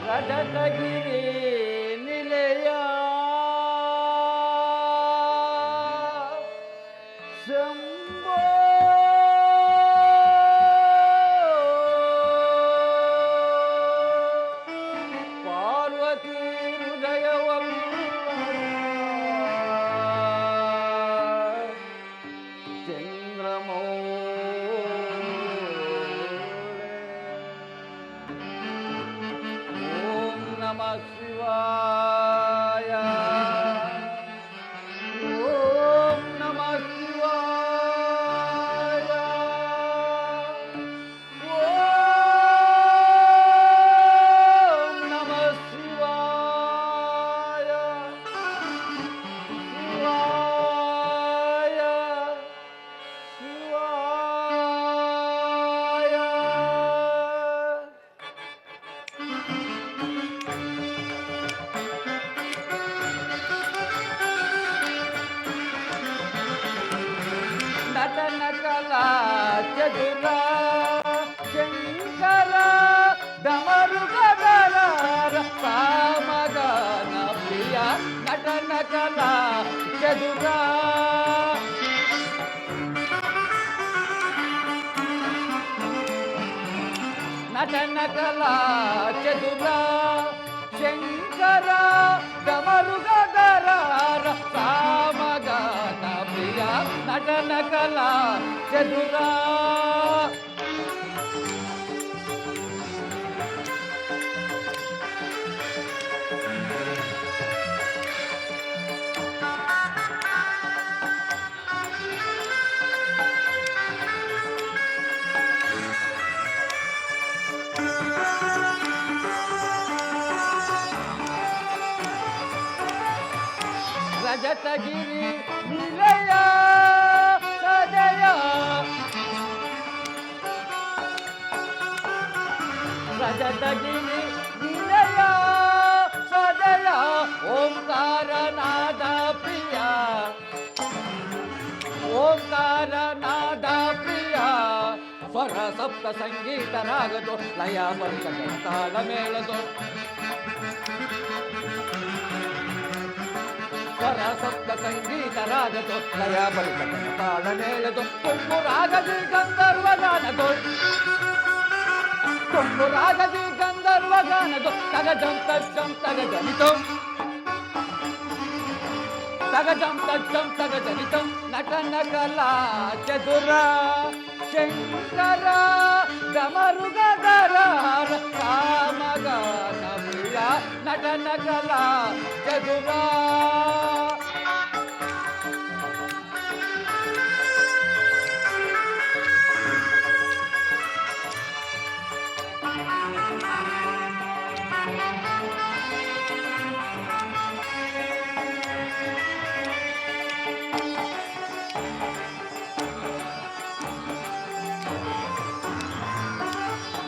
ರಜತಗಿರಿ ನಿಲಯ ಶಂಭೋ ಚದುರ ಶಂಕರ ಡಮರುಗದರ ಕಾಮಗಾನ ಪ್ರಿಯ ನಟನ ಕಲಾ ಚದುರ ನಟನ ಕಲಾ ಚದುರ ಶಂಕರ ಡಮರುಗದರ ಕಾಮಗಾನ ಪ್ರಿಯ ನಟನ ಕಲಾ ಚದುರ ರಜತಗಿರಿ ನಿಲಯ ಸದಯ ರಜತಗಿರಿ ನಿಲಯ ಸದಯ ಓಂಕಾರನಾದ ಪ್ರಿಯ ಓಂಕಾರನಾದ ಪ್ರಿಯ ಸ್ವರ ಸಪ್ತ ಸಂಗೀತ ರಾಗದೋ ಲಯ ಬರ್ತ ತಾಳ ಮೇಳದೋ ಸ್ವರ ಸಪ್ತ ಸಂಗೀತ ರಾಗದೋ ಲಯ ಬರ್ತ ತಾಳ ಮೇಳದೋ ತುಂಬು ರಾಗದಿ ಗಂಧರ್ವ ಗಾನದೋ ತುಂಬು ರಾಗದಿ ಗಂಧರ್ವ ಗಾನದೋ ತಗಜಂ ತಜ್ಜಂ ತಗಜನಿತೋ ತಗಜಂ ತಜ್ಜಂ ತಗಜನಿತೋ ನಟನ ಕಲಾ ಚದುರ ಶಂಕರ ಡಮರುಗದರ ಕಾಮಗಾನ ಪ್ರಿಯ ನಟನ ಕಲಾ ಚದುರ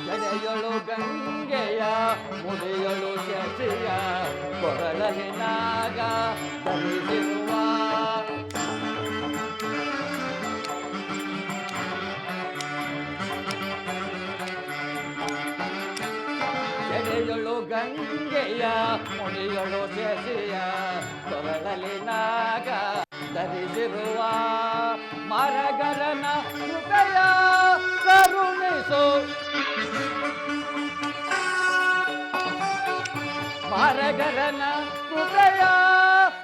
ಜಡೆಯಳು ಗಂಗೆಯ ಮುಡಿಯಳು ಶಶಿಯ ಕೊರಳಲಿ ನಾಗ ಧರಿಸಿರುವ ಜಡೆಯಳು ಗಂಗೆಯ ಮುಡಿಯಳು ಶಶಿಯ ಕೊರಳಲಿ ನಾಗ ಧರಿಸಿರುವ ಮರಗರನ ಹೃದಯ ಕರುಣಿಸು ಮರಗರನ ಹೃದಯ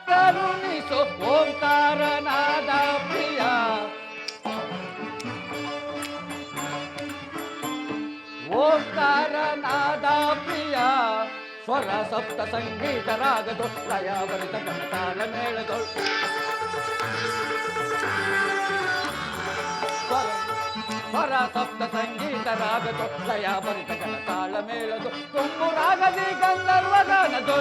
ಕರುಣಿಸು ಓಂಕಾರನಾದ ಪ್ರಿಯ ಓಂಕಾರನಾದ ಪ್ರಿಯ ಸ್ವರ ಸಪ್ತ ಸಂಗೀತ ರಾಗದೋ ಲಯ ಬರಿತ ಕನತಾಳ ಮೇಳದೋ ಸ್ವರ ಸಪ್ತ ಸಂಗೀತ ರಾಗದೋ ಲಯ ಬರಿತ ಕನತಾಳ ಮೇಳದೋ ತುಂಬು ರಾಗದಿ ಗಂಧರ್ವ ಗಾನದೋ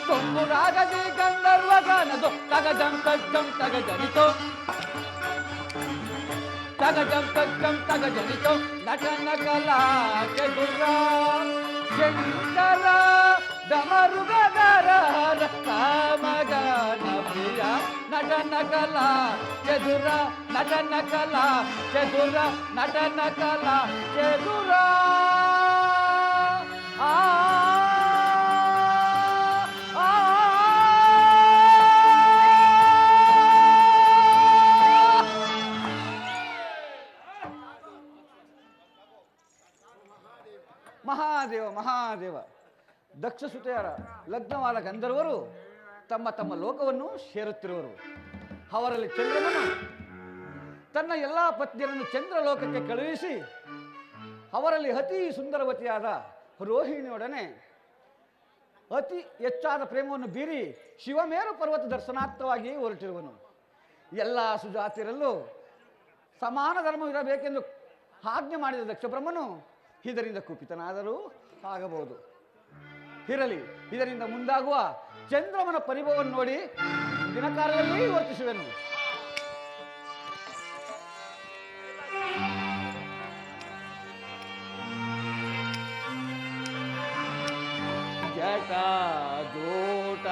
ತುಂಬು ರಾಗದಿ ಗಂಧರ್ವ ಗಾನದೋ ತಗಜಂ ತಜ್ಜಂ ತಗಜನಿತೋ ತಗಜಂ ತಜ್ಜಂ ತಗಜನಿತೋ ನಟನ ಕಲಾ ಚದುರ ಶಂಕರ ಡಮರುಗದರ ಕಾಮಗಾನ ಪ್ರಿಯ ನಟನ ಕಲಾ ಚದುರ ನಟನ ಕಲಾ ಚದುರ ನಟನ ಕಲಾ ಚದುರ ಆ ಮಹಾದೇವ ಮಹಾದೇವ ದಕ್ಷ ಸುತೆಯರ ಲಗ್ನವಾದ ಗಂಧರ್ವರು ತಮ್ಮ ತಮ್ಮ ಲೋಕವನ್ನು ಸೇರುತ್ತಿರುವರು. ಅವರಲ್ಲಿ ಚಂದ್ರಮನು ತನ್ನ ಎಲ್ಲ ಪತ್ನಿಯರನ್ನು ಚಂದ್ರಲೋಕಕ್ಕೆ ಕಳುಹಿಸಿ ಅವರಲ್ಲಿ ಅತಿ ಸುಂದರವತಿಯಾದ ರೋಹಿಣಿಯೊಡನೆ ಅತಿ ಹೆಚ್ಚಾದ ಪ್ರೇಮವನ್ನು ಬೀರಿ ಶಿವಮೇರು ಪರ್ವತ ದರ್ಶನಾರ್ಥವಾಗಿ ಹೊರಟಿರುವನು. ಎಲ್ಲ ಸುಜಾತಿಯರಲ್ಲೂ ಸಮಾನ ಧರ್ಮವಿರಬೇಕೆಂದು ಆಜ್ಞೆ ಮಾಡಿದ ದಕ್ಷ ಬ್ರಹ್ಮನು ಇದರಿಂದ ಕುಪಿತನಾದರೂ ಆಗಬಹುದು. ಇರಲಿ, ಇದರಿಂದ ಮುಂದಾಗುವ ಚಂದ್ರಮನ ಪರಿಭವವನ್ನು ನೋಡಿ ಮುಂದಿನ ಕಾಲದಲ್ಲಿ ವರ್ತಿಸುವೆನು. ಜಟ ಜೋಟ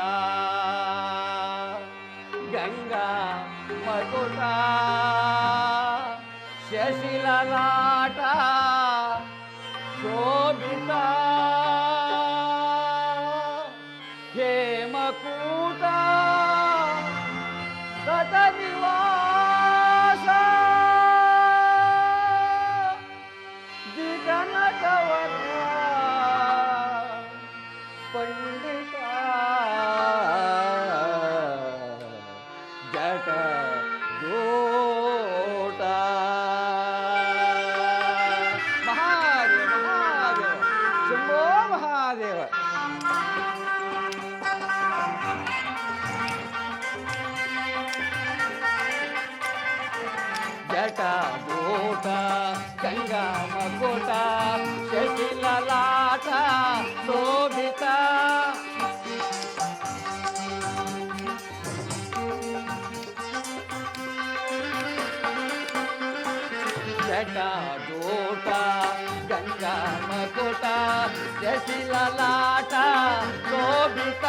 ಗಂಗಾ ಮಗುಟ ಮಹಾದೇವ. ಜಟಾಜೂಟ ಗಂಗಾ ಮಕುಟ ಶಶಿಲಲಾಟ ಶೋಭಿತ ಜಟಾಜೂಟ ಗಂಗಾ ಮಕುಟ ಶಶಿಲಲಾಟ ಶೋಭಿತ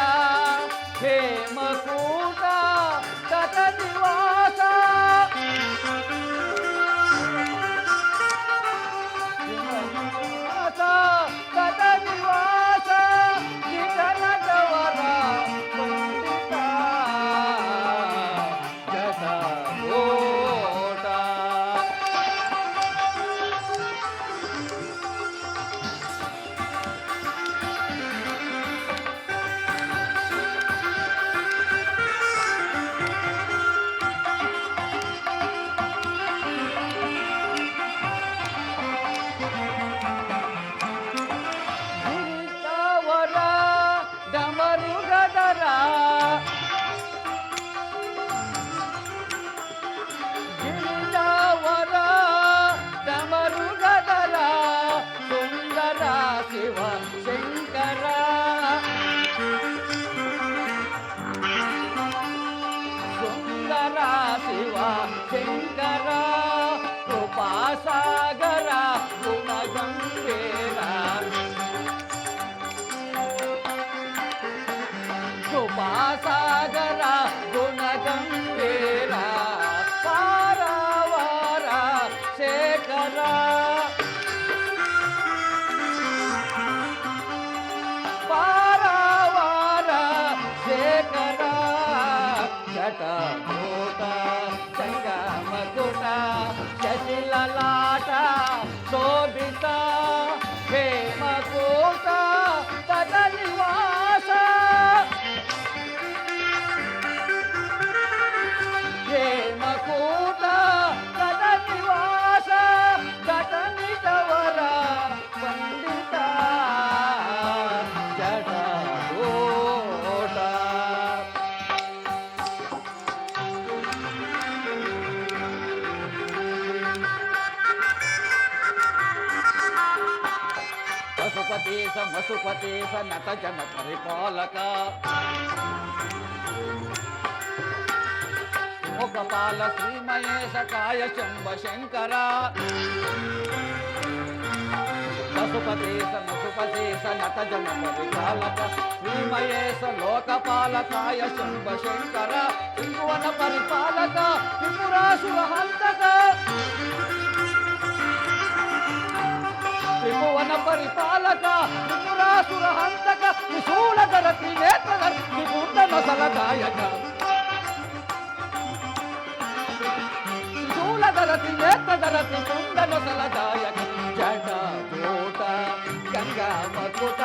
ಹೇಮಕೂಟ ತಟ ನಿವಾಸ ತಟ ನಿವಾಸ ನಿಧನದವರ ಪಂಡಿತ ಜಟಾಜೂಟ. ಗಿರಿಜಾವರ ಡಮರುಗದರ ಗಿರಿಜಾವರ ಡಮರುಗದರ ಸುಂದರ ಶಿವ ಶಂಕರ ಸುಂದರ ಶಿವ ಶಂಕರ ಕೃಪಾಸಾಗರ ಗುಣಗಂಭೀರ ಕೃಪಾಸಾಗರ ಗುಣಗಂಭೀರ ಪಾರವಾರ ಶೇಖರ ಪಾರವಾರ ಶೇಖರ ಜಟಾಜೂಟ ಸಂಗಮಕುಟ ಶಶಿಲಲಾಟ ಶೋಭಿತ ಹೇಮಕೂಟ ತಟ ನಿವಾಸ ಹೇಮಕೂಟ ತಟ ನಿವಾಸ ಘಟನಿತವರ ಪಂಡಿತ ಜಟಾಜೂಟ. ಪಶುಪತೇಶ ಮಸುಪತೇಶ ನಟ ಜನ ಪರಿಪಾಲಕ ಮುಖಪಾಲ ಶ್ರೀಮಯೇಶ ಕಾಯ ಶಂಭ ಶಂಕರ ಪಶುಪತೇಶ ಮಸುಪತೇಶ ನಟ ಜನ ಪರಿಪಾಲಕ ಶ್ರೀಮಯೇಶ ಲೋಕಪಾಲಕಾಯ ಶಂಭ ಶಂಕರ ತ್ರಿಭುವನ ಪರಿಪಾಲಕ ತ್ರಿಪುರಾಸುರ ಹಂತಕ ತ್ರಿಭುವನ ಪರಿಪಾಲಕ ತ್ರಿಪುರಾಸುರ ಹಂತಕ ತ್ರಿಶೂಲಧರ ತ್ರಿನೇತ್ರಧರ ತ್ರಿಗುಂಡನ ಸಲದಾಯಕ ತ್ರಿಶೂಲಧರ ತ್ರಿನೇತ್ರಧರ ತ್ರಿಗುಂಡನ ಸಲದಾಯಕ ಜಟಾಜೂಟ ಗಂಗಾ ಮಕುಟ